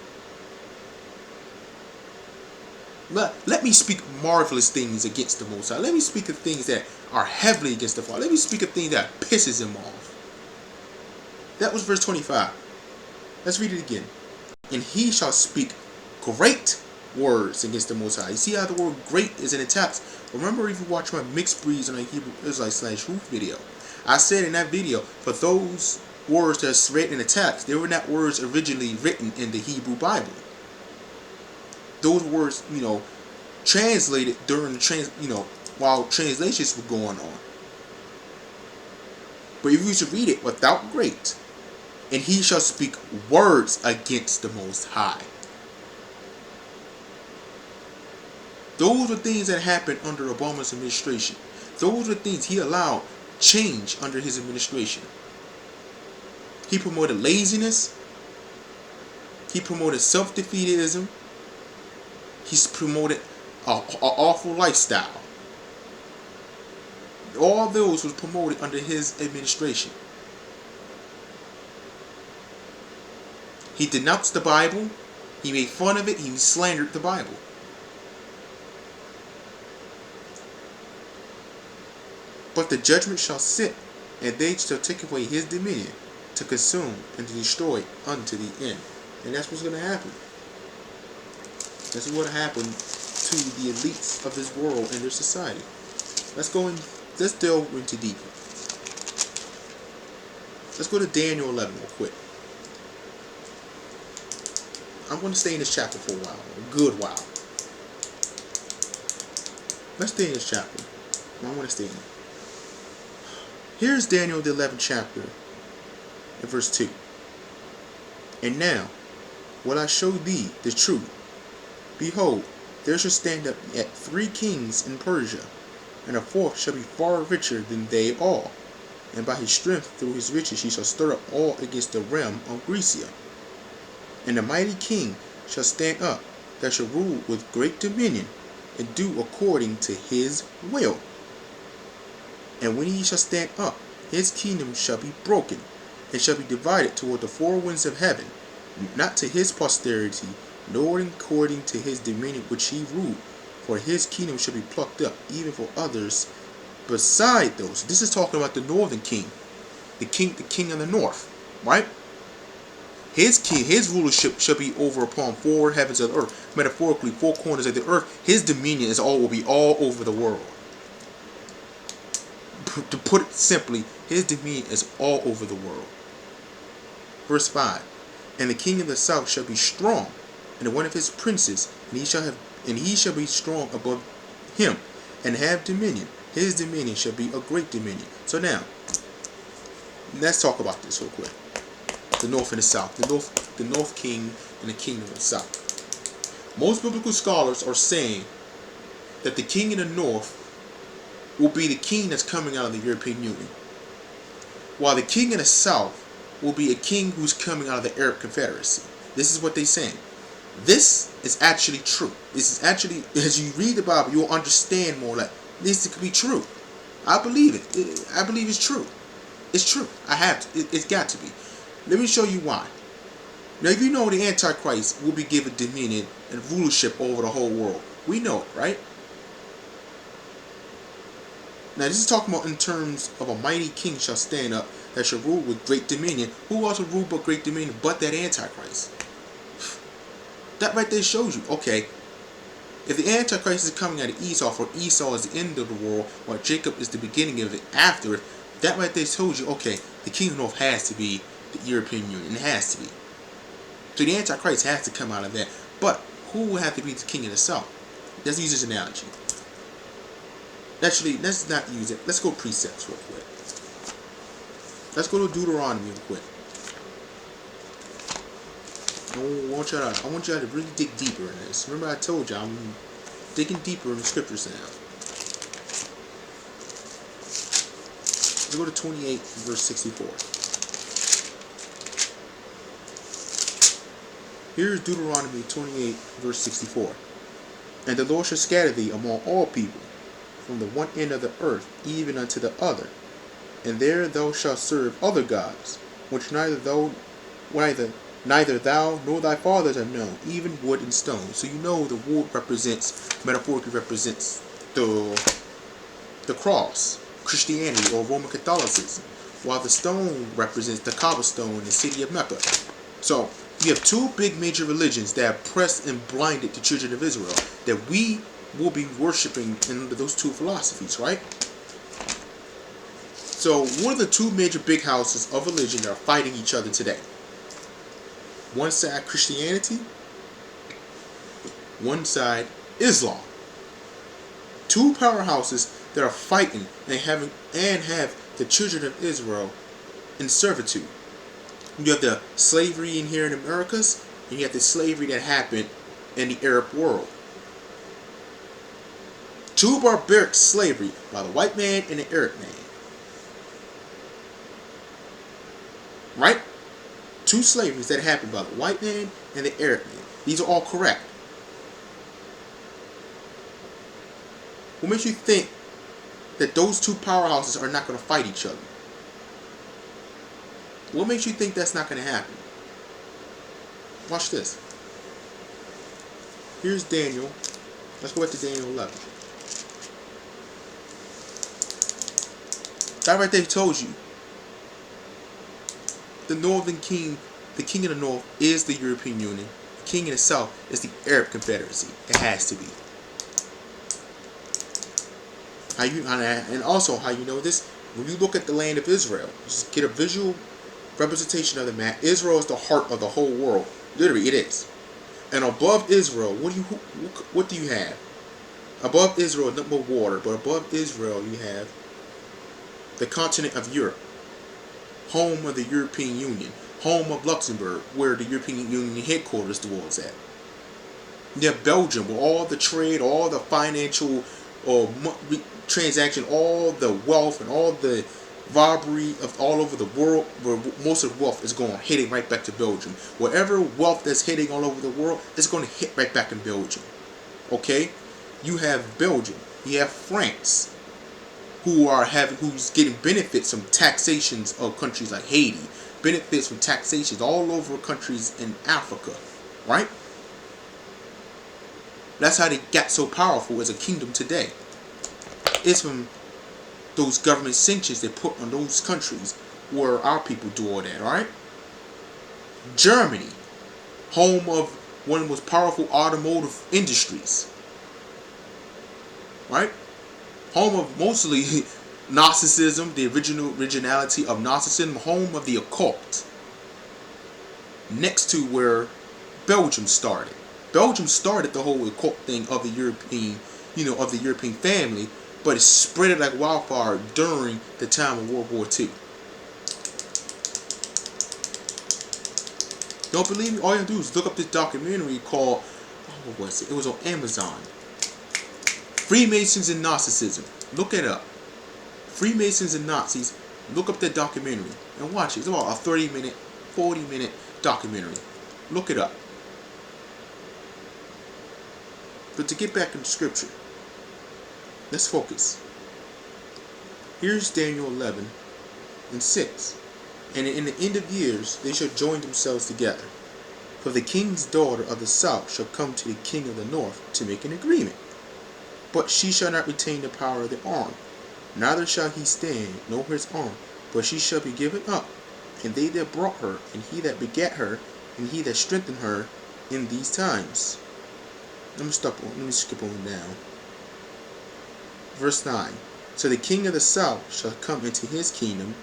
S1: Let me speak marvelous things against the Most High. Let me speak of things that are heavily against the Father. Let me speak of things that pisses him off. That was verse 25. Let's read it again. And he shall speak great words against the Most High. You see how the word great is in italics? Remember, if you watch my mixed breeds on a Hebrew Israelite / Truth video, I said in that video, for those words that's written in the text, they were not words originally written in the Hebrew Bible. Those words, translated during the while translations were going on. But if you should read it without great, and he shall speak words against the Most High. Those were things that happened under Obama's administration. Those were things he allowed change under his administration. He promoted laziness. He promoted self-defeatism. He's promoted an awful lifestyle. All those was promoted under his administration. He denounced the Bible. He made fun of it. He slandered the Bible. But the judgment shall sit, and they shall take away his dominion, to consume and to destroy unto the end. And that's what's going to happen. That's what happened to the elites of this world and their society. Let's delve into deeper. Let's go to Daniel 11 real quick. I'm going to stay in this chapter for a while, a good while. Let's stay in this chapter. I want to stay in it. Here's Daniel the 11th chapter, in verse 2. And now will I show thee the truth. Behold, there shall stand up yet 3 kings in Persia, and a 4th shall be far richer than they all. And by his strength through his riches he shall stir up all against the realm of Grecia. And the mighty king shall stand up, that shall rule with great dominion, and do according to his will. And when he shall stand up, his kingdom shall be broken, and shall be divided toward the 4 winds of heaven, not to his posterity, nor according to his dominion which he ruled. For his kingdom shall be plucked up, even for others beside those. This is talking about the northern king, the king of the north, right? His rulership shall be over upon 4 heavens of the earth, metaphorically 4 corners of the earth. His dominion will be all over the world. To put it simply, his dominion is all over the world. Verse 5. And the king of the south shall be strong, and one of his princes, and he shall be strong above him, and have dominion. His dominion shall be a great dominion. So now, let's talk about this real quick. The north and the south. The north king and the kingdom of the south. Most biblical scholars are saying that the king in the north will be the king that's coming out of the European Union, while the king in the south will be a king who's coming out of the Arab Confederacy. This is what they're saying. This is actually true. This is actually, as you read the Bible, you'll understand more like this could be true. I believe it. I believe it's true. It's true. I have to. It's got to be. Let me show you why. Now, if you know the Antichrist will be given dominion and rulership over the whole world, we know it, right? Now, this is talking about in terms of a mighty king shall stand up that shall rule with great dominion. Who else will rule with great dominion but that Antichrist? That right there shows you, okay, if the Antichrist is coming out of Esau, for Esau is the end of the world, while Jacob is the beginning of it after it, that right there tells you, okay, the king of the north has to be the European Union. It has to be. So the Antichrist has to come out of that. But who will have to be the king of the south? Let's use this analogy. Actually, let's not use it. Let's go precepts real quick. Let's go to Deuteronomy real quick. I want y'all to really dig deeper in this. Remember I told you I'm digging deeper in the scriptures now. Let's go to 28 verse 64. Here's Deuteronomy 28 verse 64. And the Lord shall scatter thee among all people, from the one end of the earth even unto the other, and there thou shalt serve other gods, which neither thou nor thy fathers have known, even wood and stone. So you know the wood metaphorically represents the cross, Christianity or Roman Catholicism, while the stone represents the cobblestone in the city of Mecca. So you have 2 big major religions that oppressed and blinded the children of Israel, that we will be worshiping in those two philosophies, right? So one of the two major big houses of religion that are fighting each other today. One side Christianity, one side Islam. Two powerhouses that are fighting and have the children of Israel in servitude. You have the slavery in here in Americas, and you have the slavery that happened in the Arab world. Two barbaric slavery by the white man and the Arab man. Right? Two slaveries that happened by the white man and the Arab man. These are all correct. What makes you think that those two powerhouses are not going to fight each other? What makes you think that's not going to happen? Watch this. Here's Daniel. Let's go back to Daniel 11. That right there told you. The northern king, the king of the north is the European Union. The king of the south is the Arab Confederacy. It has to be. And also how you know this? When you look at the land of Israel, just get a visual representation of the map. Israel is the heart of the whole world. Literally, it is. And above Israel, what do you have? Above Israel, nothing but water. But above Israel, you have the continent of Europe, home of the European Union, home of Luxembourg, where the European Union headquarters was at. You have Belgium, where all the trade, all the financial transaction, all the wealth, and all the robbery of all over the world, where most of the wealth is going hitting right back to Belgium. Wherever wealth that's hitting all over the world, it's going to hit right back in Belgium. Okay, you have Belgium, you have France, who's getting benefits from taxations of countries like Haiti, benefits from taxations all over countries in Africa, right? That's how they got so powerful as a kingdom today. It's from those government sanctions they put on those countries where our people do all that, alright? Germany, home of one of the most powerful automotive industries, right? Home of mostly Gnosticism, the originality of Gnosticism, home of the occult. Next to where Belgium started. Belgium started the whole occult thing of the European, of the European family, but it spread it like wildfire during the time of World War II. Don't believe me? All you have to do is look up this documentary called, what was it? It was on Amazon. Freemasons and Gnosticism. Look it up. Freemasons and Nazis. Look up that documentary and watch it. It's about a 30-minute, 40-minute documentary. Look it up. But to get back into scripture, let's focus. Here's Daniel 11:6. And in the end of years they shall join themselves together. For the king's daughter of the south shall come to the king of the north to make an agreement. But she shall not retain the power of the arm, neither shall he stand, nor his arm, but she shall be given up, and they that brought her, and he that begat her, and he that strengthened her in these times. Let me skip on down. Verse 9. So the king of the south shall come into his kingdom,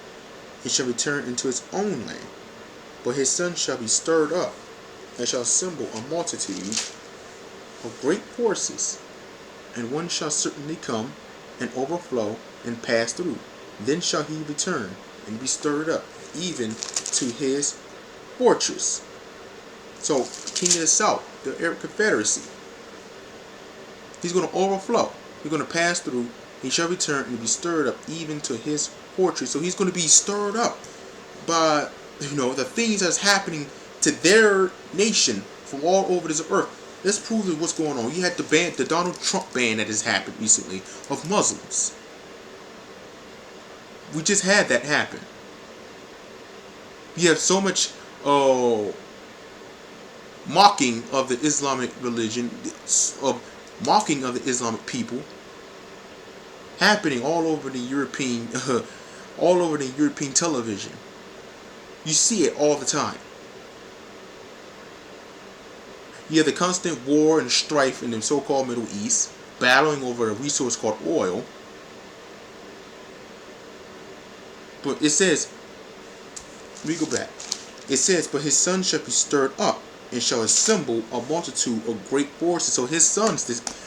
S1: and shall return into his own land. But his son shall be stirred up, and shall assemble a multitude of great forces, and one shall certainly come, and overflow, and pass through. Then shall he return, and be stirred up, even to his fortress. So, king of the south, the Arab Confederacy, he's going to overflow. He's going to pass through. He shall return and be stirred up even to his fortress. So he's going to be stirred up by, the things that's happening to their nation from all over this earth. Let's prove what's going on. You had the Donald Trump ban that has happened recently of Muslims. We just had that happen. You have so much mocking of the Islamic religion, mocking of the Islamic people, happening all over the European television. You see it all the time. You have the constant war and strife in the so-called Middle East. battling over a resource called oil. But it says, let me go back. It says, but his son shall be stirred up, and shall assemble a multitude of great forces. So his sons,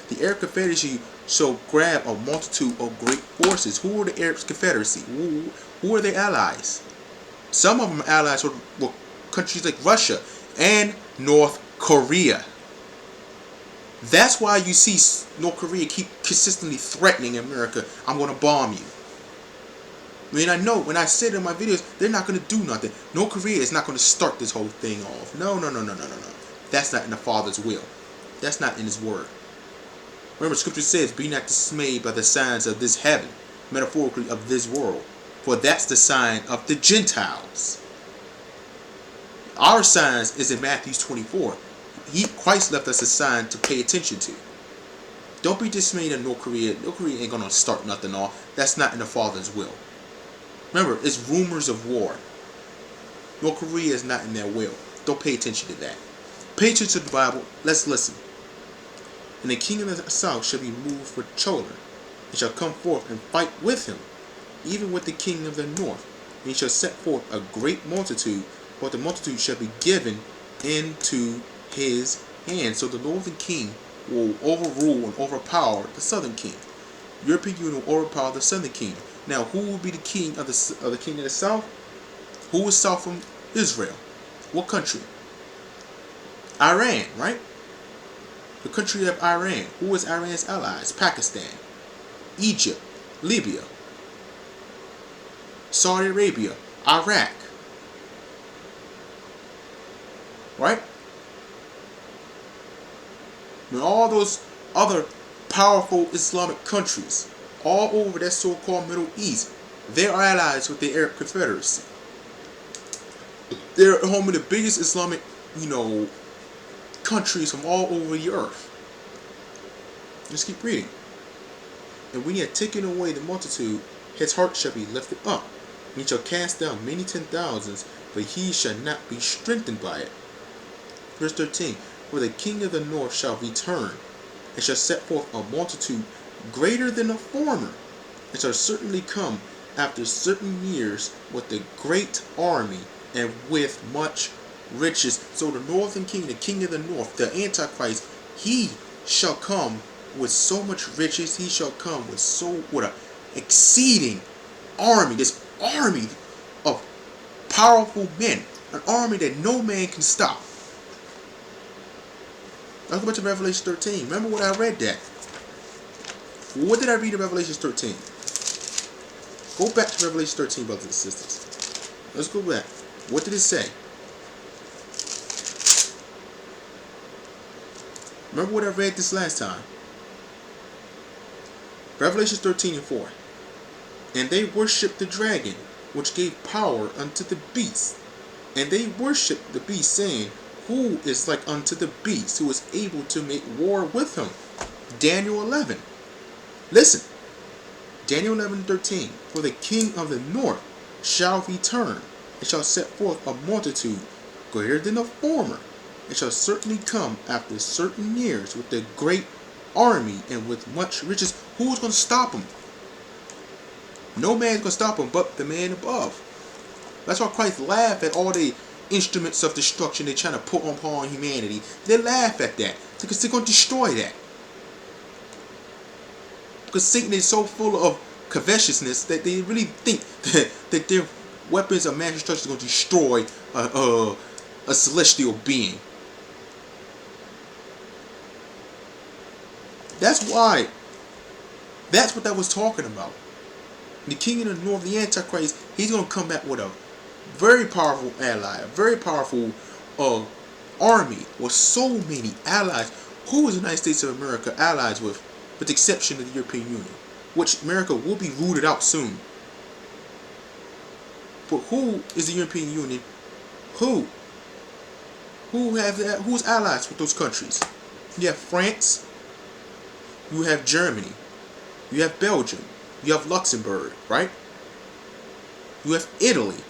S1: the Arab Confederacy, shall grab a multitude of great forces. Who are the Arab Confederacy? Who are their allies? Some of them are allies with countries like Russia and North Korea. That's why you see North Korea keep consistently threatening America, I'm going to bomb you. I mean, I know when I said in my videos, they're not going to do nothing. North Korea is not going to start this whole thing off. No. That's not in the Father's will. That's not in His word. Remember, Scripture says, be not dismayed by the signs of this heaven, metaphorically of this world, for that's the sign of the Gentiles. Our signs is in Matthew 24. Christ left us a sign to pay attention to. Don't be dismayed in North Korea. North Korea ain't going to start nothing off. That's not in the Father's will. Remember, it's rumors of war. North Korea is not in their will. Don't pay attention to that. Pay attention to the Bible. Let's listen. And the king of the south shall be moved for choler, and shall come forth and fight with him, even with the king of the north. And he shall set forth a great multitude, but the multitude shall be given into his hand. So the northern king will overrule and overpower the southern king. European Union will overpower the southern king. Now, who will be the king of the king of the south? Who is south from Israel? What country? Iran, right? The country of Iran. Who is Iran's allies? Pakistan, Egypt, Libya, Saudi Arabia, Iraq. Right? And all those other powerful Islamic countries all over that so-called Middle East, they are allies with the Arab Confederacy. They're home of the biggest Islamic, countries from all over the earth. Let's keep reading. And when he had taken away the multitude, his heart shall be lifted up, and he shall cast down many 10,000s, but he shall not be strengthened by it. Verse 13. For the king of the north shall return, and shall set forth a multitude greater than the former, and shall certainly come after certain years with a great army and with much riches. So the northern king, the king of the north, the Antichrist, he shall come with so much riches. He shall come with an exceeding army. This army of powerful men, an army that no man can stop. Let's go back to Revelation 13. Remember when I read that? What did I read in Revelation 13? Go back to Revelation 13, brothers and sisters. Let's go back. What did it say? Remember what I read this last time? Revelation 13 and 4. And they worshipped the dragon, which gave power unto the beast. And they worshipped the beast, saying, who is like unto the beast, who is able to make war with him? Daniel 11. Listen. Daniel 11:13. For the king of the north shall return, and shall set forth a multitude greater than the former, and shall certainly come after certain years with a great army and with much riches. Who's going to stop him? No man's going to stop him but the man above. That's why Christ laughed at all the instruments of destruction they're trying to put upon humanity. They laugh at that because they're going to destroy that. Because Satan is so full of covetousness that they really think that their weapons of mass destruction are going to destroy a celestial being. That's why. That's what that was talking about. The king of the north, the Antichrist, he's going to come back with a very powerful ally, a very powerful army with so many allies. Who is the United States of America allies with the exception of the European Union, which America will be rooted out soon. But who is the European Union? Who's allies with those countries? You have France, you have Germany, you have Belgium, you have Luxembourg, right? You have Italy,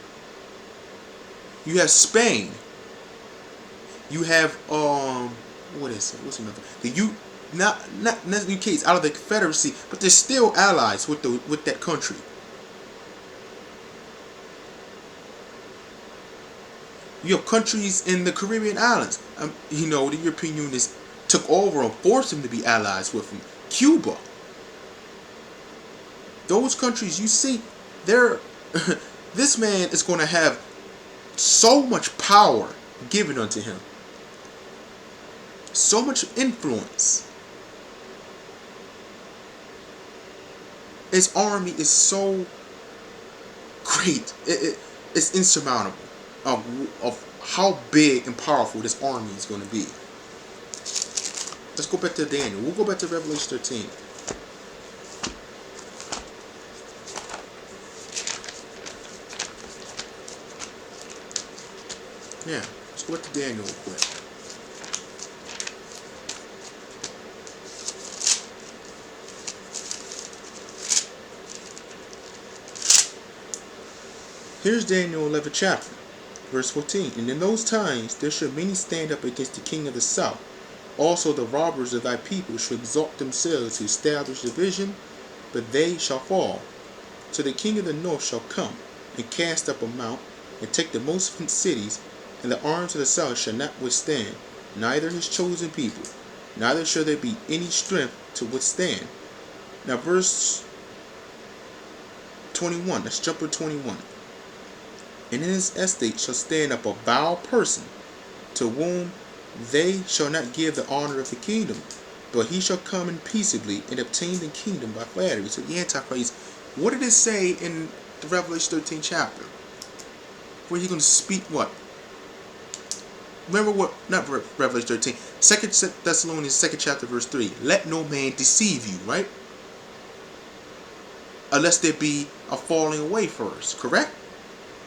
S1: you have Spain, you have what is it? What's another? not necessarily case out of the Confederacy, but they're still allies with that country. You have countries in the Caribbean islands. The European Union took over and forced them to be allies with them. Cuba. Those countries, you see, they're this man is going to have so much power given unto him, so much influence. His army is so great, it's insurmountable of how big and powerful this army is going to be. Let's go back to Daniel. We'll go back to Revelation 13. Yeah, let's go back to Daniel real quick. Here's Daniel 11th chapter, verse 14. And in those times there shall many stand up against the king of the south. Also the robbers of thy people shall exalt themselves to establish division, but they shall fall. So the king of the north shall come, and cast up a mount, and take the most fenced cities, and the arms of the south shall not withstand, neither his chosen people, neither shall there be any strength to withstand. Now verse 21, let's jump to 21. And in his estate shall stand up a vile person, to whom they shall not give the honor of the kingdom, but he shall come in peaceably and obtain the kingdom by flattery. So the Antichrist, what did it say in the Revelation 13 chapter? Where he's going to speak what? Remember what? Not Revelation 13. 2 Thessalonians 2nd chapter verse 3. Let no man deceive you, right? Unless there be a falling away first, correct?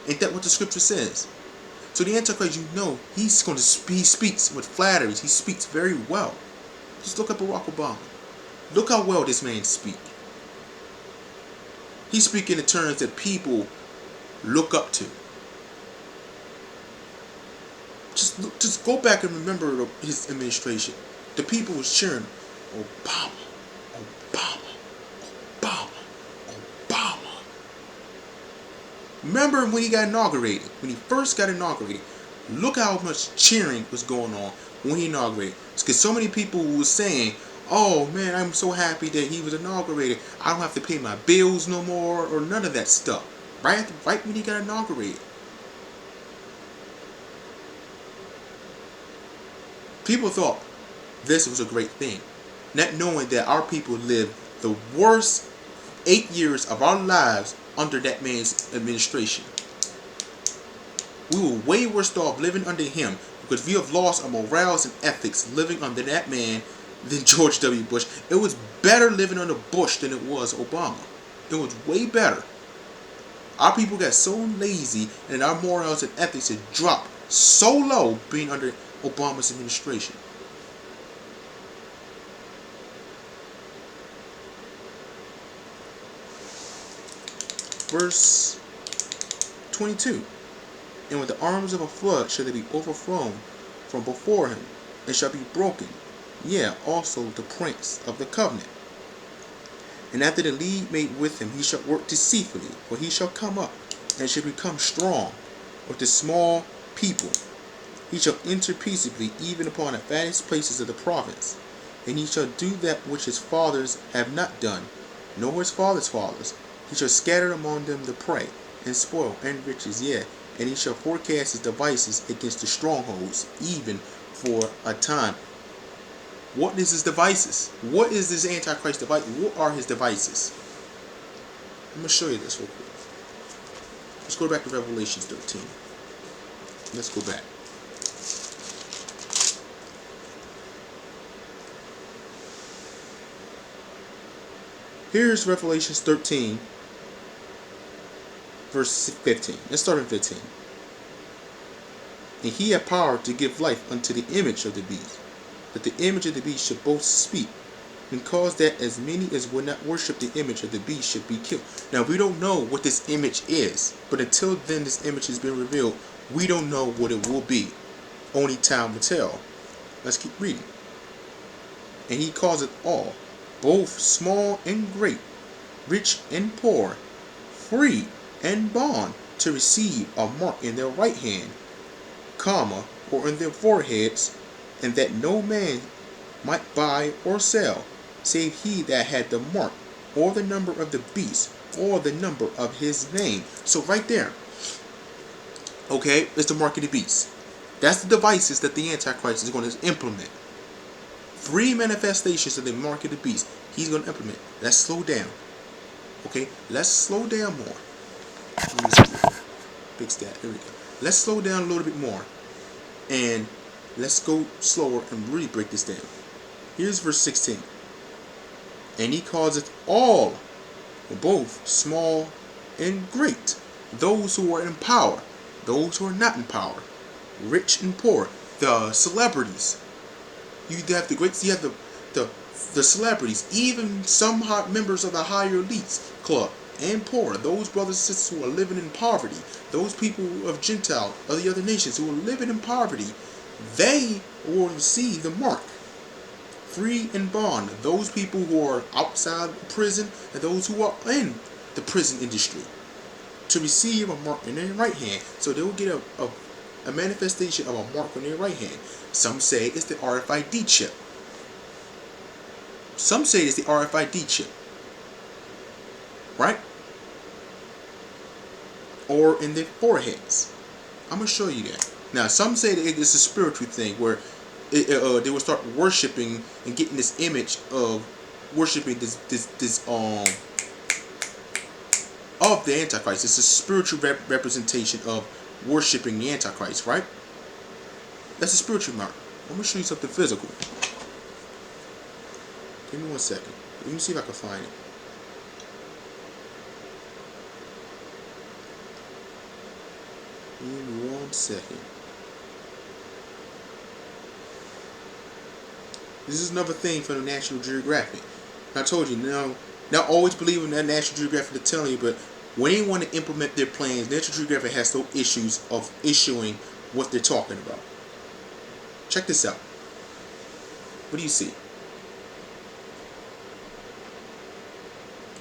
S1: Ain't that what the scripture says? So the Antichrist, he's going to he speaks with flatteries. He speaks very well. Just look at Barack Obama. Look how well this man speaks. He's speaking in terms that people look up to. Just go back and remember his administration. The people was cheering, Obama, Obama, Obama, Obama. Remember when he got inaugurated? When he first got inaugurated, look how much cheering was going on when he inaugurated. It's because so many people were saying, oh man, I'm so happy that he was inaugurated. I don't have to pay my bills no more or none of that stuff. Right when he got inaugurated. People thought this was a great thing, not knowing that our people lived the worst 8 years of our lives under that man's administration. We were way worse off living under him because we have lost our morals and ethics living under that man than George W. Bush. It was better living under Bush than it was Obama. It was way better. Our people got so lazy and our morals and ethics had dropped so low being under Obama's administration. Verse 22. And with the arms of a flood shall they be overthrown from before him, and shall be broken, yea, also the prince of the covenant. And after the league made with him, he shall work deceitfully, for he shall come up, and shall become strong with the small people. He shall enter peaceably even upon the fattest places of the province, and he shall do that which his fathers have not done, nor his fathers' fathers. He shall scatter among them the prey, and spoil, and riches, yea, and he shall forecast his devices against the strongholds, even for a time. What is his devices? What is this Antichrist device? What are his devices? I'm going to show you this real quick. Let's go back to Revelation 13. Let's go back. Here's Revelation 13, verse 15. Let's start in 15. And he had power to give life unto the image of the beast, that the image of the beast should both speak, and cause that as many as would not worship the image of the beast should be killed. Now we don't know what this image is, but until then this image has been revealed, we don't know what it will be. Only time will tell. Let's keep reading. And he causeth all, both small and great, rich and poor, free and bond, to receive a mark in their right hand, comma, or in their foreheads, and that no man might buy or sell, save he that had the mark, or the number of the beast, or the number of his name. So right there, okay, it's the mark of the beast. That's the devices that the Antichrist is going to implement. 3 manifestations of the mark of the beast he's going to implement. Let's slow down. Okay, let's slow down more. Let me see. Fix that. There we go. Let's slow down a little bit more. And let's go slower and really break this down. Here's verse 16. And he causeth all, both small and great, those who are in power, those who are not in power, rich and poor, the celebrities. You have the greats, you have the celebrities, even some hot members of the higher elites club, and poor, those brothers and sisters who are living in poverty, those people of Gentile, of the other nations who are living in poverty, they will receive the mark. Free and bond, those people who are outside prison and those who are in the prison industry, to receive a mark in their right hand. So they will get a manifestation of a mark on their right hand. Some say it's the RFID chip. Some say it's the RFID chip. Right? Or in their foreheads. I'm going to show you that. Now, some say that it's a spiritual thing where they will start worshiping and getting this image of worshiping this of the Antichrist. It's a spiritual representation of worshiping the Antichrist, right? That's a spiritual mark. I'm going to show you something physical. Give me 1 second. Let me see if I can find it. Give me 1 second. This is another thing from the National Geographic. I told you, not always believe in that National Geographic to tell you, but when they want to implement their plans, National Geographic has no issues of issuing what they're talking about. Check this out. What do you see?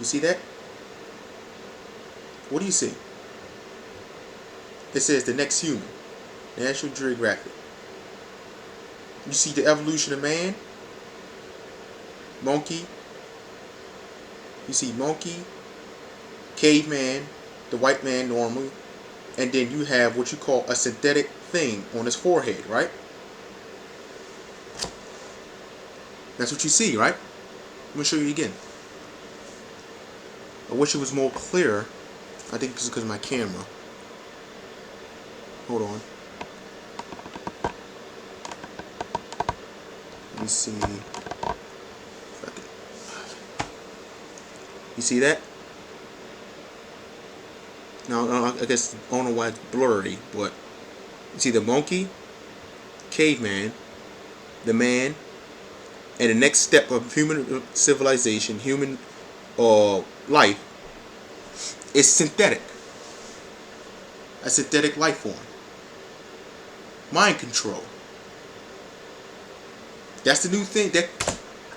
S1: You see that? What do you see? It says the next human. National Geographic. You see the evolution of man, monkey. You see monkey, caveman, the white man normally, and then you have what you call a synthetic thing on his forehead, right? That's what you see, right? Let me show you again. I wish it was more clear. I think it's because of my camera. Hold on. Let me see. You see that? Now, I guess I don't know why it's blurry, but you see the monkey, caveman, the man, and the next step of human civilization, human life, is synthetic. A synthetic life form. Mind control. That's the new thing. That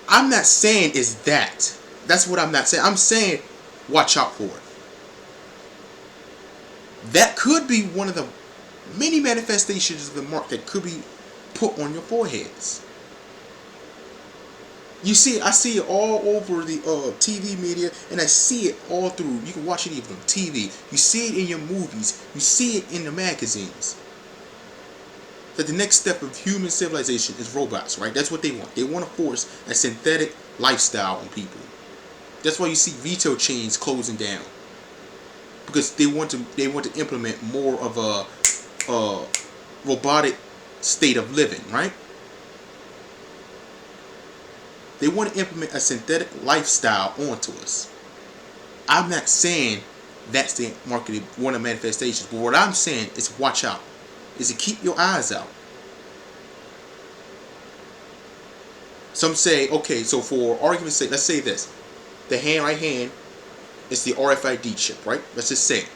S1: I'm not saying is that. That's what I'm not saying. I'm saying watch out for it. That could be one of the many manifestations of the mark that could be put on your foreheads. You see, I see it all over the TV media, and I see it all through. You can watch it even on TV. You see it in your movies. You see it in the magazines. That the next step of human civilization is robots, right? That's what they want. They want to force a synthetic lifestyle on people. That's why you see retail chains closing down, because they want to implement more of a robotic state of living, right? They want to implement a synthetic lifestyle onto us. I'm not saying that's the marketing one of the manifestations, but what I'm saying is watch out. Is to keep your eyes out. Some say, okay, so for argument's sake, let's say this. The right hand is the RFID chip, right? Let's just say it.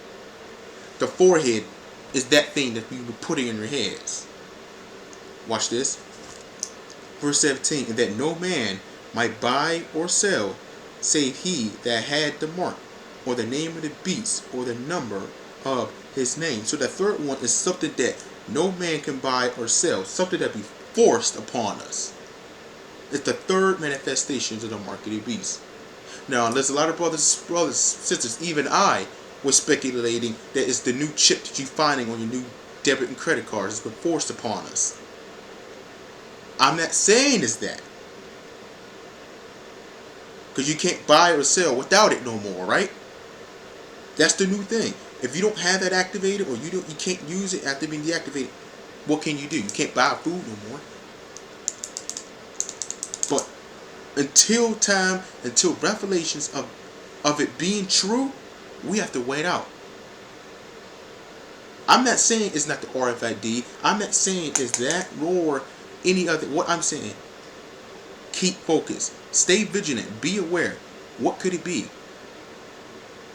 S1: The forehead is that thing that we were putting in your heads. Watch this. Verse 17, and that no man might buy or sell, save he that had the mark, or the name of the beast, or the number of his name. So the third one is something that no man can buy or sell, something that be forced upon us. It's the third manifestation of the mark of the beast. Now, there's a lot of brothers, sisters, even I was speculating that it's the new chip that you're finding on your new debit and credit cards. It's been forced upon us. I'm not saying it's that, because you can't buy or sell without it no more, right? That's the new thing. If you don't have that activated, or you can't use it after being deactivated, what can you do? You can't buy food no more. But until revelations of it being true, we have to wait out. I'm not saying it's not the RFID. I'm not saying it's that or any other. What I'm saying, keep focused. Stay vigilant. Be aware. What could it be?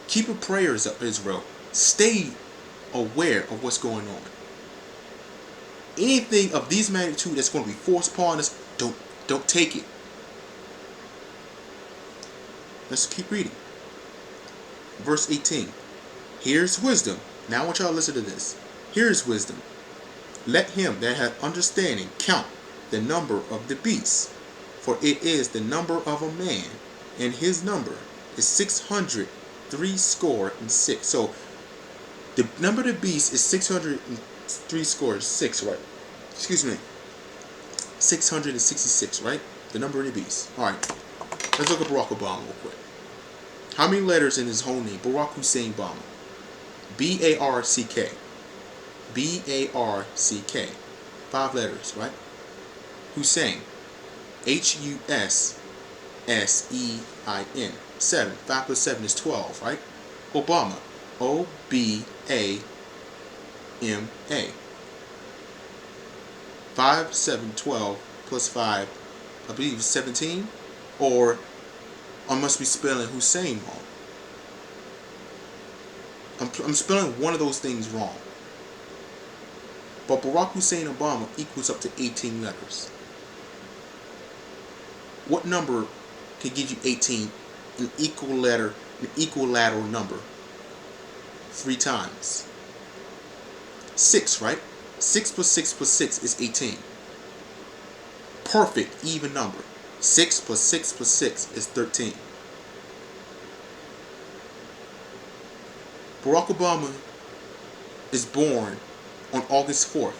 S1: Keep your prayers up, Israel. Stay aware of what's going on. Anything of these magnitude that's going to be forced upon us, don't take it. Let's keep reading. Verse 18. Here's wisdom. Now I want y'all to listen to this. Here's wisdom. Let him that hath understanding count the number of the beast, for it is the number of a man, and his number is 666. So the number of the beast is 666, right? Excuse me. 666, right? The number of the beast. Alright. Let's look at Barack Obama real quick. How many letters in his whole name? Barack Hussein Obama. B-A-R-C-K. B-A-R-C-K. 5 letters, right? Hussein. H-U-S-S-E-I-N. 7. 5 plus 7 is 12, right? Obama. O-B-A-M-A. 5, 7, 12 plus 5, I believe 17. Or I must be spelling Hussein wrong. I'm spelling one of those things wrong. But Barack Hussein Obama equals up to 18 letters. What number can give you 18, an equilateral number? 3 times. 6, right? 6 plus 6 plus 6 is 18. Perfect, even number. 6 plus 6 plus 6 is 13. Barack Obama is born on August 4th,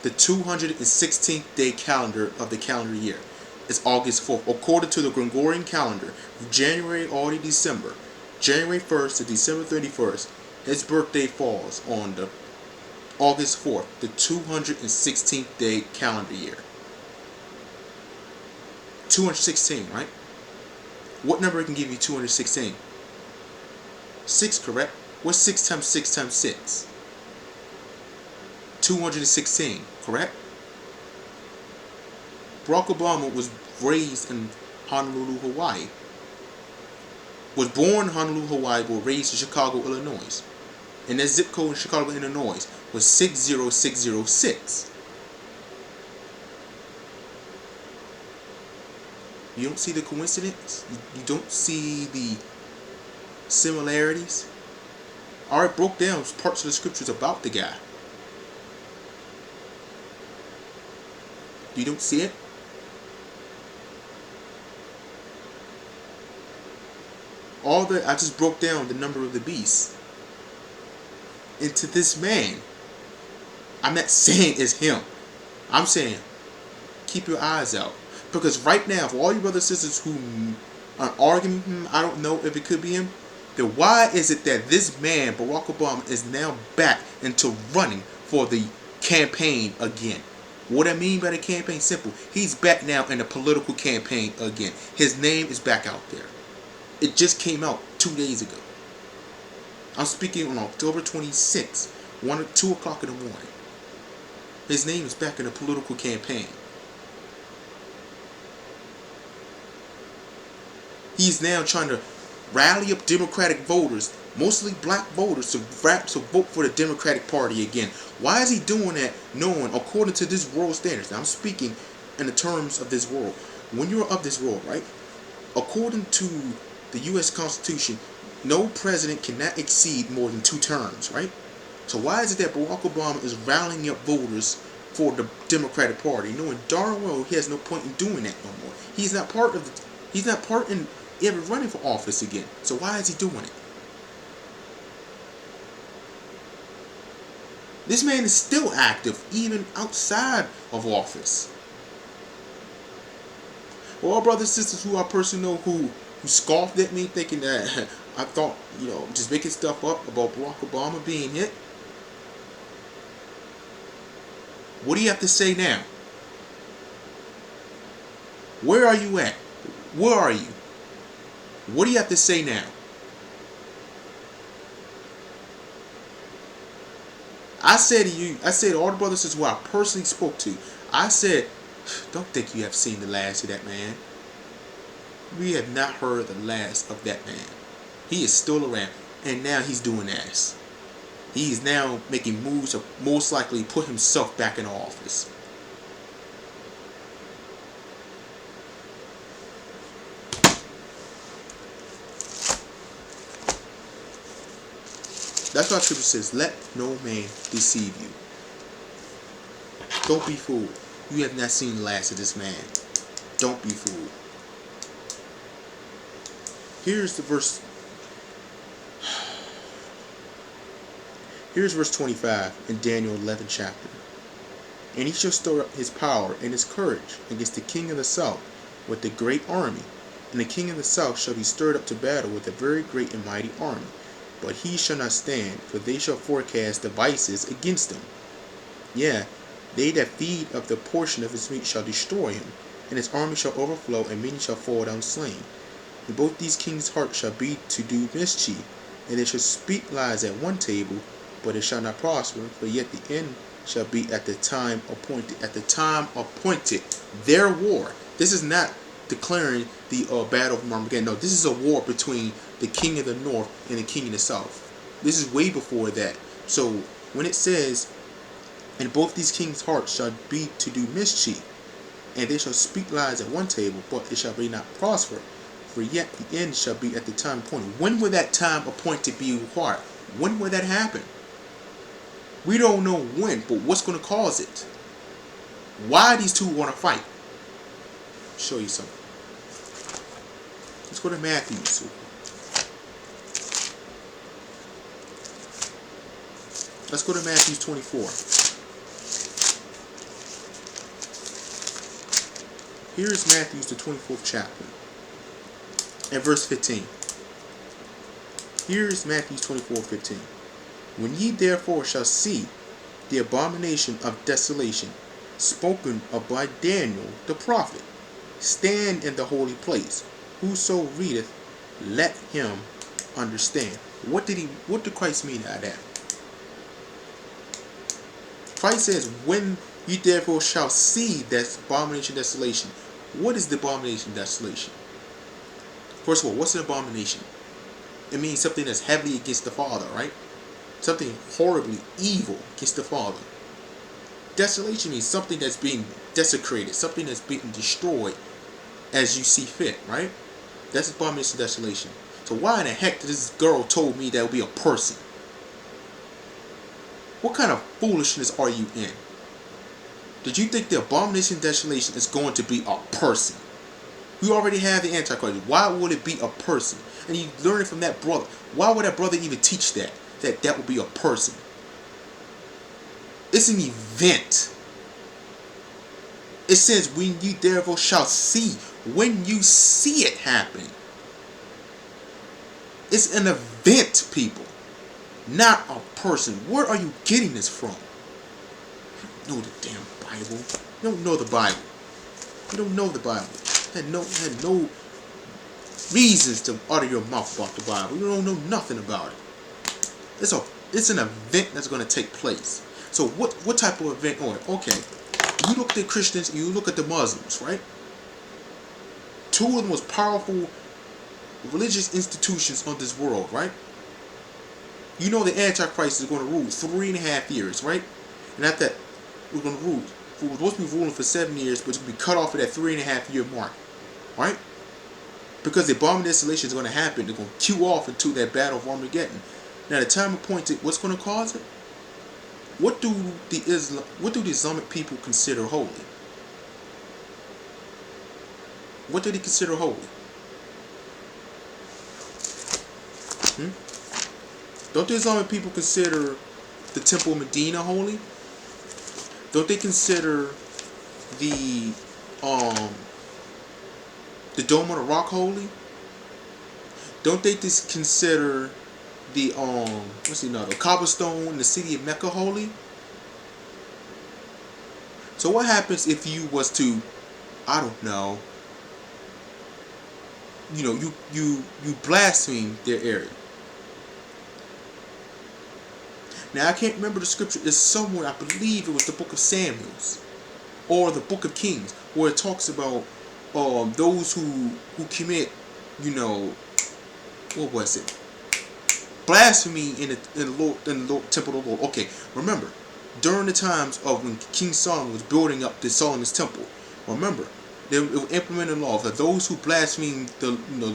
S1: the 216th day calendar of the calendar year. It's August 4th. According to the Gregorian calendar, January already December, January 1st to December 31st, his birthday falls on the August 4th, the 216th day calendar year. 216, right? What number can give you 216? 6, correct? What's 6 times 6 times 6? 216, correct? Barack Obama was raised in Honolulu, Hawaii. Was born in Honolulu, Hawaii, but raised in Chicago, Illinois. And that zip code in Chicago, Illinois was 60606. You don't see the coincidence? You don't see the similarities? I already broke down parts of the scriptures about the guy. You don't see it? I just broke down the number of the beast into this man. I'm not saying it's him. I'm saying keep your eyes out. Because right now, for all you brothers and sisters who are arguing, I don't know if it could be him, then why is it that this man, Barack Obama, is now back into running for the campaign again? What I mean by the campaign, simple. He's back now in the political campaign again. His name is back out there. It just came out 2 days ago. I'm speaking on October 26th, 1 or 2 o'clock in the morning. His name is back in the political campaign. He's now trying to rally up Democratic voters, mostly black voters, to vote for the Democratic Party again. Why is he doing that, knowing, according to this world standards, now I'm speaking in the terms of this world. When you're of this world, right? According to the U.S. Constitution, no president cannot exceed more than 2 terms, right? So why is it that Barack Obama is rallying up voters for the Democratic Party, knowing darn well he has no point in doing that no more? He's not part in ever running for office again. So why is he doing it? This man is still active even outside of office. Well, brothers and sisters who I personally know who scoffed at me thinking that I thought, just making stuff up about Barack Obama being hit. What do you have to say now? Where are you at? Where are you? What do you have to say now? I said to all the brothers and sisters who I personally spoke to, I said, don't think you have seen the last of that man. We have not heard the last of that man. He is still around, and now he's doing this. He is now making moves to most likely put himself back in office. That's why Scripture says, let no man deceive you. Don't be fooled. You have not seen the last of this man. Don't be fooled. Here's the verse. Here's verse 25 in Daniel 11 chapter. And he shall stir up his power and his courage against the king of the south with a great army. And the king of the south shall be stirred up to battle with a very great and mighty army. But he shall not stand, for they shall forecast devices against him. Yeah, they that feed of the portion of his meat shall destroy him, and his army shall overflow, and many shall fall down slain. And both these kings' hearts shall be to do mischief, and they shall speak lies at one table, but it shall not prosper, for yet the end shall be at the time appointed. At the time appointed. Their war. This is not declaring the battle of Armageddon. No, this is a war between the king of the north and the king of the south. This is way before that. So when it says, and both these kings' hearts shall be to do mischief, and they shall speak lies at one table, but it shall be not prosper, for yet the end shall be at the time appointed. When will that time appointed be required? When will that happen? We don't know when, but what's going to cause it? Why these two want to fight? I'll show you something. Let's go to Matthew. Let's go to Matthew 24. Here is Matthew, the 24th chapter, and verse 15. Here is Matthew 24:15. When ye therefore shall see the abomination of desolation, spoken of by Daniel the prophet, stand in the holy place, whoso readeth, let him understand. What did Christ mean by that? Christ says, when ye therefore shall see that abomination desolation. What is the abomination desolation? First of all, what's an abomination? It means something that's heavily against the Father, right? Something horribly evil against the Father. Desolation means something that's being desecrated, something that's being destroyed as you see fit, right? That's abomination desolation. So why in the heck did this girl told me that would be a person? What kind of foolishness are you in? Did you think the abomination desolation is going to be a person? We already have the Antichrist. Why would it be a person? And you learn it from that brother. Why would that brother even teach that? That would be a person. It's an event. It says, when you therefore shall see. When you see it happen. It's an event, people. Not a person. Where are you getting this from? You don't know the damn Bible. You don't know the Bible. You don't know the Bible. Had no reasons to utter your mouth about the Bible. You don't know nothing about it. It's an event that's going to take place. So what type of event? Okay. You look at the Christians and you look at the Muslims, right? Two of the most powerful religious institutions of this world, right? You know the Antichrist is going to rule 3.5 years, right? And after that, we're going to rule who was supposed to be ruling for 7 years, but to be cut off at that 3.5-year mark, right? Because the abominable desolation is going to happen. They're going to queue off into that battle of Armageddon. Now, the time appointed, what's going to cause it? What do the Islamic people consider holy? What do they consider holy? Don't the Islamic people consider the Temple of Medina holy? Don't they consider the Dome of the Rock holy? Don't they just consider the the cobblestone in the city of Mecca holy? So what happens if you was to, I don't know, you blaspheme their area? Now, I can't remember the scripture. It's somewhere. I believe it was the book of Samuel or the book of Kings, where it talks about those who commit, what was it? Blasphemy in the Lord temple of the Lord. Okay, remember, during the times of when King Solomon was building up the Solomon's temple, remember, they implemented a law that those who blaspheme the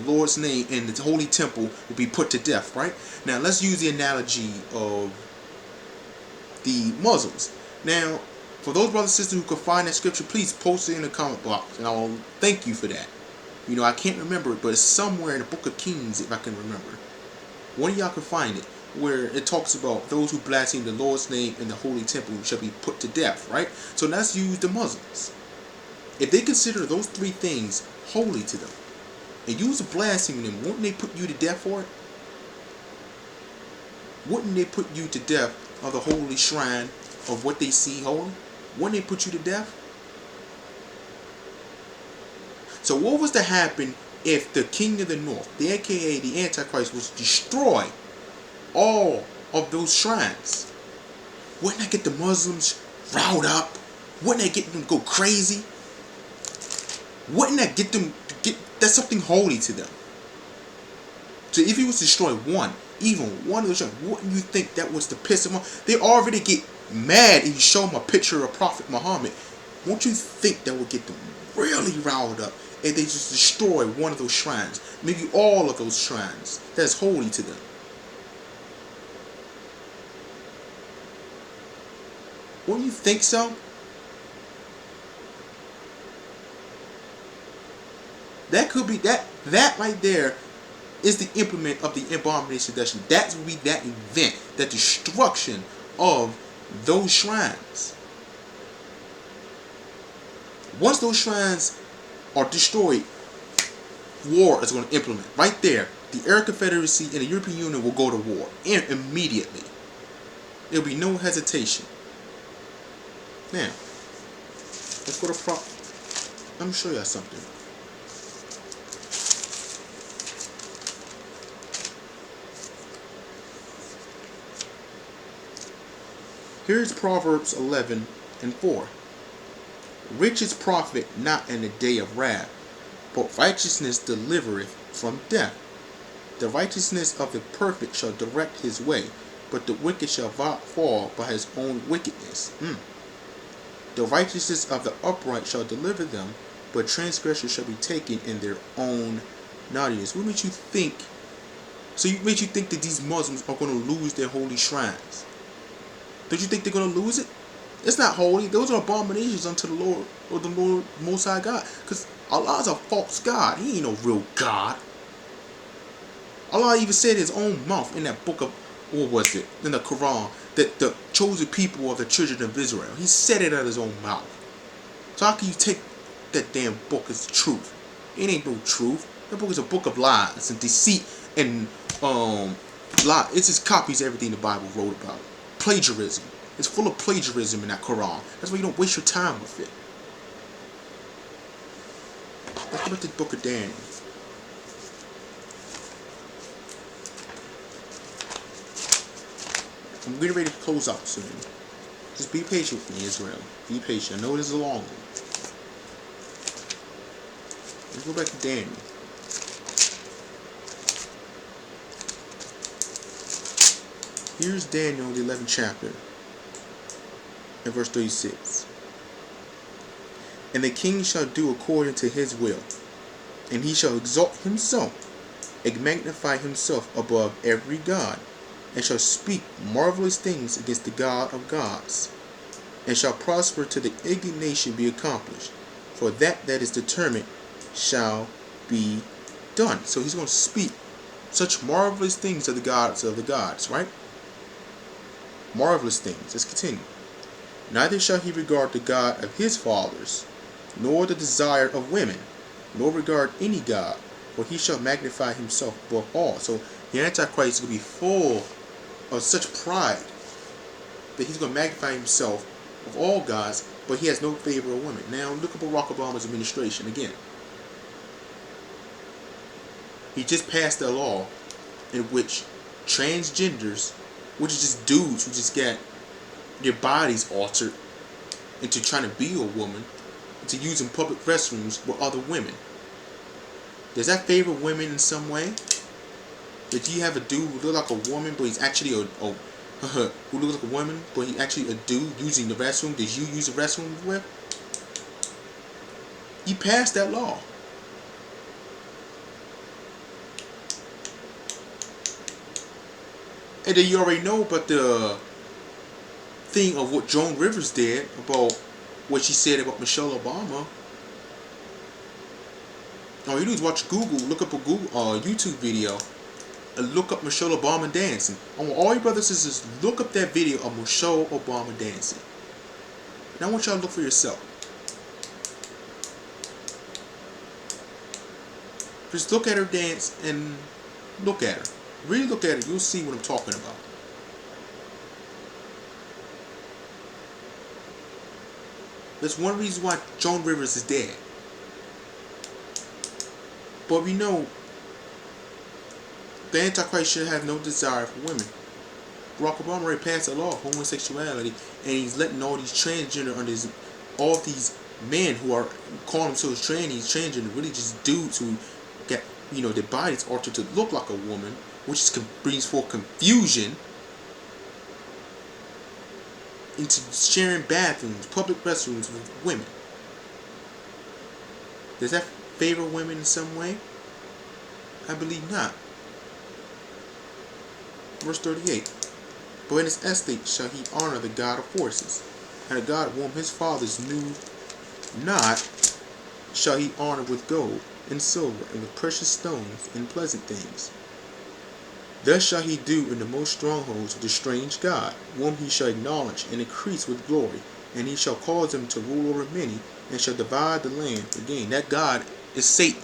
S1: Lord's name in the holy temple will be put to death. Right? Now, let's use the analogy of the Muslims. Now, for those brothers and sisters who can find that scripture, please post it in the comment box, and I will thank you for that. I can't remember it, but it's somewhere in the book of Kings, if I can remember. One of y'all can find it, where it talks about those who blaspheme the Lord's name in the holy temple shall be put to death, right? So let's use the Muslims. If they consider those 3 things holy to them, and you was blaspheming them, wouldn't they put you to death for it? Wouldn't they put you to death of the holy shrine of what they see holy? Wouldn't they put you to death? So what was to happen if the king of the north, the aka the Antichrist, was to destroy all of those shrines? Wouldn't that get the Muslims riled up? Wouldn't that get them to go crazy? Wouldn't that get them to get, that's something holy to them? So if he was to destroy even one of those shrines, wouldn't you think that was to piss them off? They already get mad if you show them a picture of Prophet Muhammad. Won't you think that would get them really riled up if they just destroy one of those shrines, maybe all of those shrines that's holy to them? Wouldn't you think so? That could be that right there is the implement of the abomination seduction. That would be that event, that destruction of those shrines. Once those shrines are destroyed, war is going to implement. Right there, the Arab Confederacy and the European Union will go to war immediately. There will be no hesitation. Now, let's go to let me show you something. Here's Proverbs 11:4. Riches profit not in the day of wrath, but righteousness delivereth from death. The righteousness of the perfect shall direct his way, but the wicked shall fall by his own wickedness. The righteousness of the upright shall deliver them, but transgressors shall be taken in their own naughtiness. What makes you think? So it makes you think that these Muslims are going to lose their holy shrines? Don't you think they're going to lose it? It's not holy. Those are abominations unto the Lord, or the Lord Most High God. Because Allah is a false God. He ain't no real God. Allah even said in his own mouth in that book of, what was it, in the Quran, that the chosen people are the children of Israel. He said it out of his own mouth. So how can you take that damn book as truth? It ain't no truth. That book is a book of lies and deceit and lie. It just copies everything the Bible wrote about. Plagiarism. It's full of plagiarism in that Quran. That's why you don't waste your time with it. Let's go back to the book of Daniel. I'm getting ready to close out soon. Just be patient with me, Israel. Be patient. I know this is a long one. Let's go back to Daniel. Here's Daniel, the 11th chapter, and verse 36. And the king shall do according to his will, and he shall exalt himself and magnify himself above every god, and shall speak marvelous things against the God of gods, and shall prosper till the indignation be accomplished. For that is determined shall be done. So he's going to speak such marvelous things to the gods, right? Marvelous things. Let's continue. Neither shall he regard the God of his fathers, nor the desire of women, nor regard any god, for he shall magnify himself above all. So the Antichrist is going to be full of such pride that he's going to magnify himself of all gods, but he has no favor of women. Now look at Barack Obama's administration again. He just passed a law in which transgenders, which is just dudes who just got their bodies altered into trying to be a woman, to using public restrooms with other women. Does that favor women in some way? If you have a dude who looks like a woman, but he's actually who looks like a woman, but he's actually a dude using the restroom that you use the restroom with? He passed that law. And then you already know about the thing of what Joan Rivers did about what she said about Michelle Obama. All you do is watch Google, look up a YouTube video, and look up Michelle Obama dancing. I want all your brothers and sisters look up that video of Michelle Obama dancing. And I want y'all to look for yourself. Just look at her dance and look at her. Really look at her. You'll see what I'm talking about. That's one reason why Joan Rivers is dead. But we know the Antichrist should have no desire for women. Barack Obama already passed a law of homosexuality, and he's letting all these transgender all these men who are calling themselves transgender, really just dudes who get their bodies altered to look like a woman, which brings forth confusion into sharing bathrooms, public restrooms with women. Does that favor women in some way? I believe not. Verse 38. But in his estate shall he honor the God of forces, and the God whom his fathers knew not shall he honor with gold and silver, and with precious stones and pleasant things. Thus shall he do in the most strongholds of the strange God, whom he shall acknowledge and increase with glory, and he shall cause him to rule over many, and shall divide the land again. That God is Satan.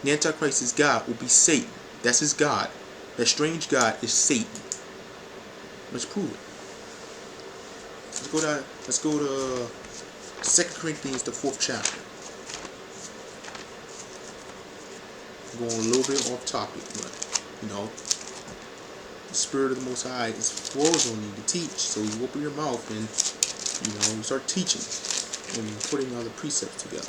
S1: The Antichrist's God will be Satan. That's his God. That strange God is Satan. Let's prove it. Let's go to 2 Corinthians, the 4th chapter. I'm going a little bit off topic, but the Spirit of the Most High is forced on you to teach. So you open your mouth and you start teaching and putting all the precepts together.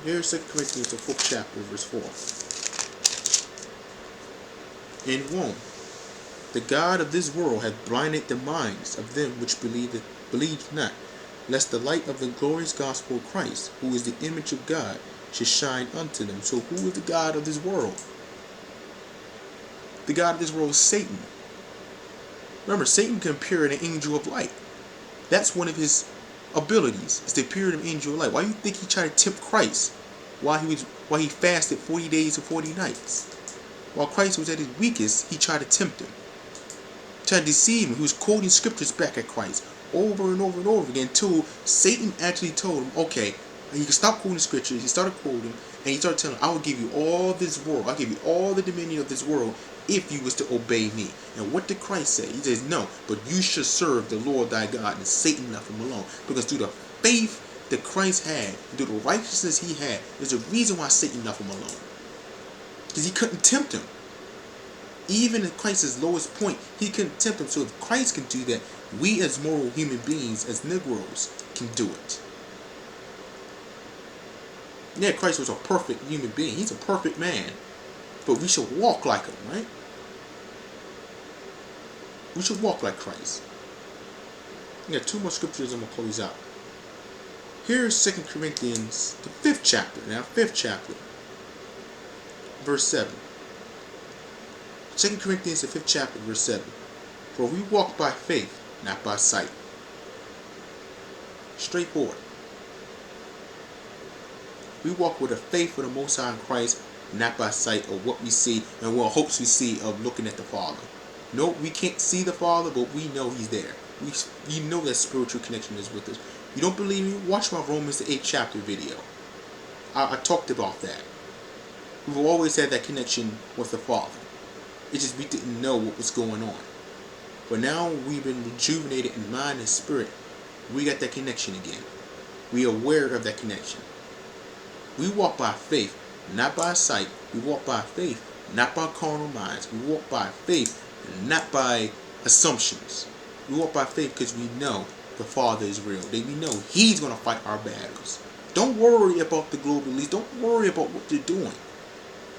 S1: Here's 2 Corinthians, the 4th chapter, verse 4. In Rome, the God of this world hath blinded the minds of them which believe not, lest the light of the glorious gospel of Christ, who is the image of God, should shine unto them. So who is the God of this world? The God of this world is Satan. Remember, Satan can appear in an angel of light. That's one of his abilities, is to appear in an angel of light. Why do you think he tried to tempt Christ while he fasted 40 days and 40 nights? While Christ was at his weakest, he tried to tempt him. Tried to deceive him. He was quoting scriptures back at Christ over and over and over again until Satan actually told him, okay, he can stop quoting scriptures. He started quoting, and he started telling him, I will give you all this world. I'll give you all the dominion of this world if you was to obey me. And what did Christ say? He says, no, but you should serve the Lord thy God. And Satan left him alone. Because through the faith that Christ had, through the righteousness he had, is the reason why Satan left him alone. Because he couldn't tempt him. Even at Christ's lowest point, he couldn't tempt him. So if Christ can do that, we as moral human beings, as Negroes, can do it. Yeah, Christ was a perfect human being. He's a perfect man. But we should walk like him, right? We should walk like Christ. Yeah, 2 more scriptures I'm going to close out. Here's 2 Corinthians, the 5th chapter. Now, 5th chapter, verse 7. 2 Corinthians, the 5th chapter, verse 7. For we walk by faith, not by sight. Straightforward. We walk with a faith for the Most High in Christ, not by sight of what we see and what hopes we see of looking at the Father. No, we can't see the Father, but we know He's there. We know that spiritual connection is with us. You don't believe me? Watch my Romans the 8th chapter video. I talked about that. We've always had that connection with the Father. It's just we didn't know what was going on. But now we've been rejuvenated in mind and spirit. We got that connection again. We are aware of that connection. We walk by faith, not by sight. We walk by faith, not by carnal minds. We walk by faith, not by assumptions. We walk by faith because we know the Father is real. We know He's going to fight our battles. Don't worry about the global elites. Don't worry about what they're doing.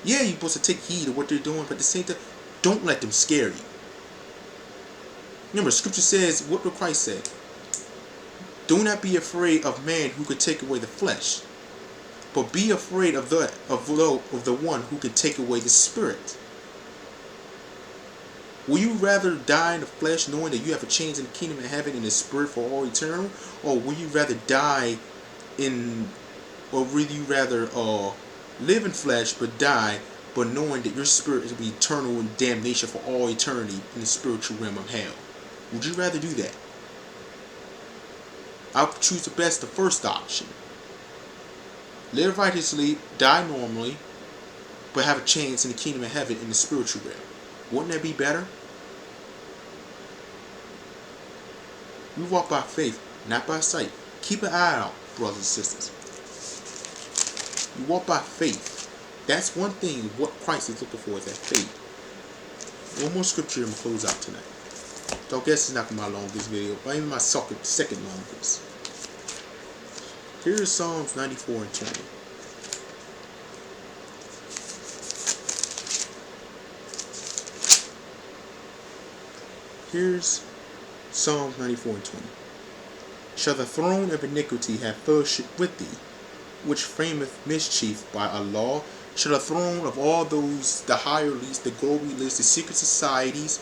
S1: Yeah, you're supposed to take heed of what they're doing, but at the same time, don't let them scare you. Remember, Scripture says, what did Christ say? Do not be afraid of man who could take away the flesh, but be afraid of the one who can take away the spirit. Will you rather die in the flesh knowing that you have a chance in the kingdom of heaven in the spirit for all eternal? Or will you rather live in flesh but die, but knowing that your spirit is to be eternal in damnation for all eternity in the spiritual realm of hell? Would you rather do that? I would choose the first option. Live righteously, die normally, but have a chance in the kingdom of heaven in the spiritual realm. Wouldn't that be better? We walk by faith, not by sight. Keep an eye out, brothers and sisters. You walk by faith. That's one thing what Christ is looking for, is that faith. One more scripture and close out tonight. So I guess it's not my longest video, but even my second longest. Here is Psalms 94 and 20. Here's Psalms 94 and 20. Shall the throne of iniquity have fellowship with thee, which frameth mischief by a law? Shall the throne of all those, the higher elites, the global elites, the secret societies,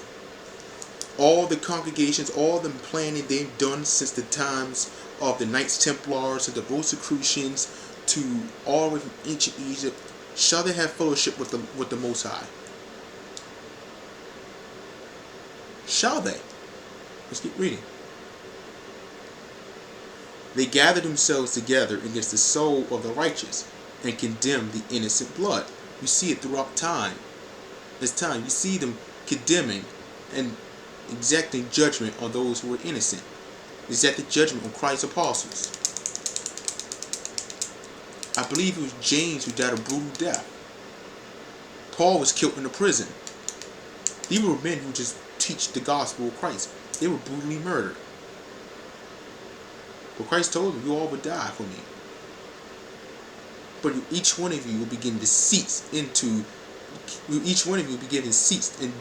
S1: all the congregations, all the planning they've done since the times of the Knights Templars to the Rosicrucians to all the way from ancient Egypt, shall they have fellowship with the Most High? Shall they? Let's keep reading. They gather themselves together against the soul of the righteous and condemn the innocent blood. You see it throughout time. It's time. You see them condemning and exacting judgment on those who are innocent. Exacting judgment on Christ's apostles. I believe it was James who died a brutal death. Paul was killed in a prison. These were men who just teach the gospel of Christ. They were brutally murdered. But Christ told them, you all would die for me. But each one of you will begin to cease in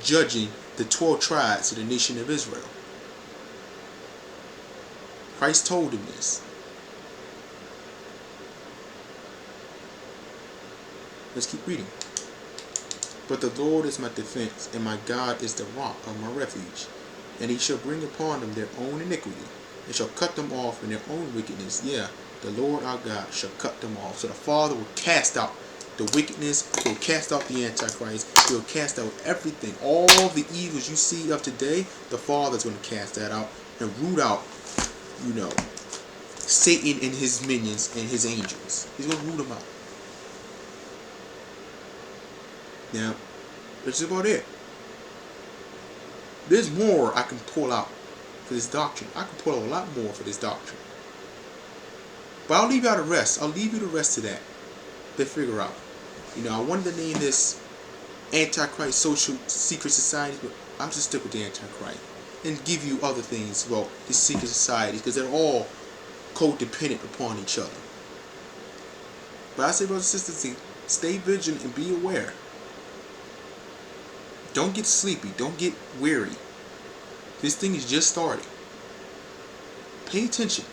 S1: judging the 12 tribes of the nation of Israel. Christ told him this. Let's keep reading. But the Lord is my defense, and my God is the rock of my refuge. And He shall bring upon them their own iniquity, and shall cut them off in their own wickedness. Yeah, the Lord our God shall cut them off. So the Father will cast out the wickedness. He will cast out the Antichrist. He will cast out everything. All the evils you see of today, the Father is going to cast that out and root out, Satan and his minions and his angels. He's going to root them out. Now, that's about it. There's more I can pull out for this doctrine. I can pull out a lot more for this doctrine. But I'll leave you out the rest. I'll leave you the rest of that to figure out. I wanted to name this Antichrist Social Secret Society, but I'll just stick with the Antichrist and give you other things about the secret societies, because they're all codependent upon each other. But I say, brothers and sisters, stay vigilant and be aware. Don't get sleepy. Don't get weary. This thing is just starting. Pay attention.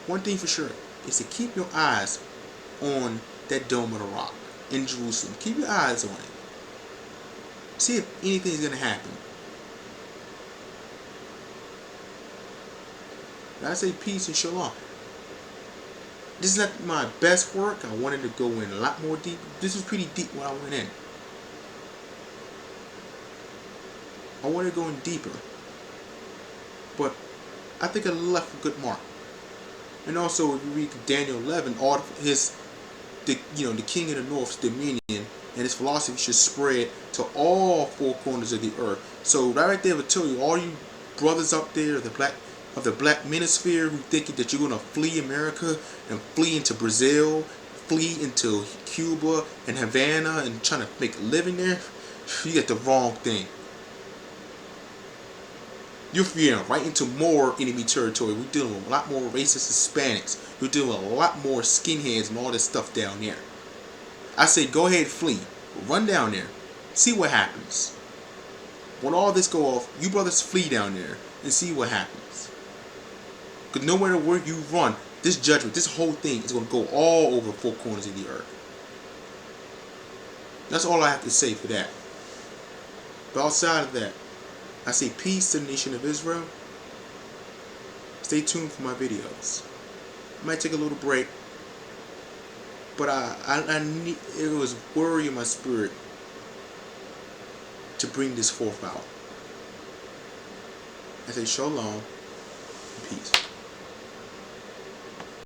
S1: one thing for sure is to keep your eyes on that Dome of the Rock in Jerusalem. Keep your eyes on it. See if anything's going to happen. I say peace and shalom. This is not my best work. I wanted to go in a lot more deep. This was pretty deep when I went in. I wanted to go in deeper. But I think I left a good mark. And also, if you read Daniel 11, all the king of the north's dominion and his philosophy should spread to all four corners of the earth. So right there will tell you, all you brothers up there, the black manosphere, who thinking that you're gonna flee America and flee into Brazil, flee into Cuba and Havana and trying to make a living there, you get the wrong thing. You're veering right into more enemy territory. We're dealing with a lot more racist Hispanics. We're dealing with a lot more skinheads and all this stuff down there. I say go ahead, flee. Run down there. See what happens. When all this go off, you brothers flee down there and see what happens. Because no matter where you run, this judgment, this whole thing is going to go all over four corners of the earth. That's all I have to say for that. But outside of that, I say peace to the nation of Israel. Stay tuned for my videos. I might take a little break, but I need, it was worry in my spirit to bring this forth out. I say shalom and peace.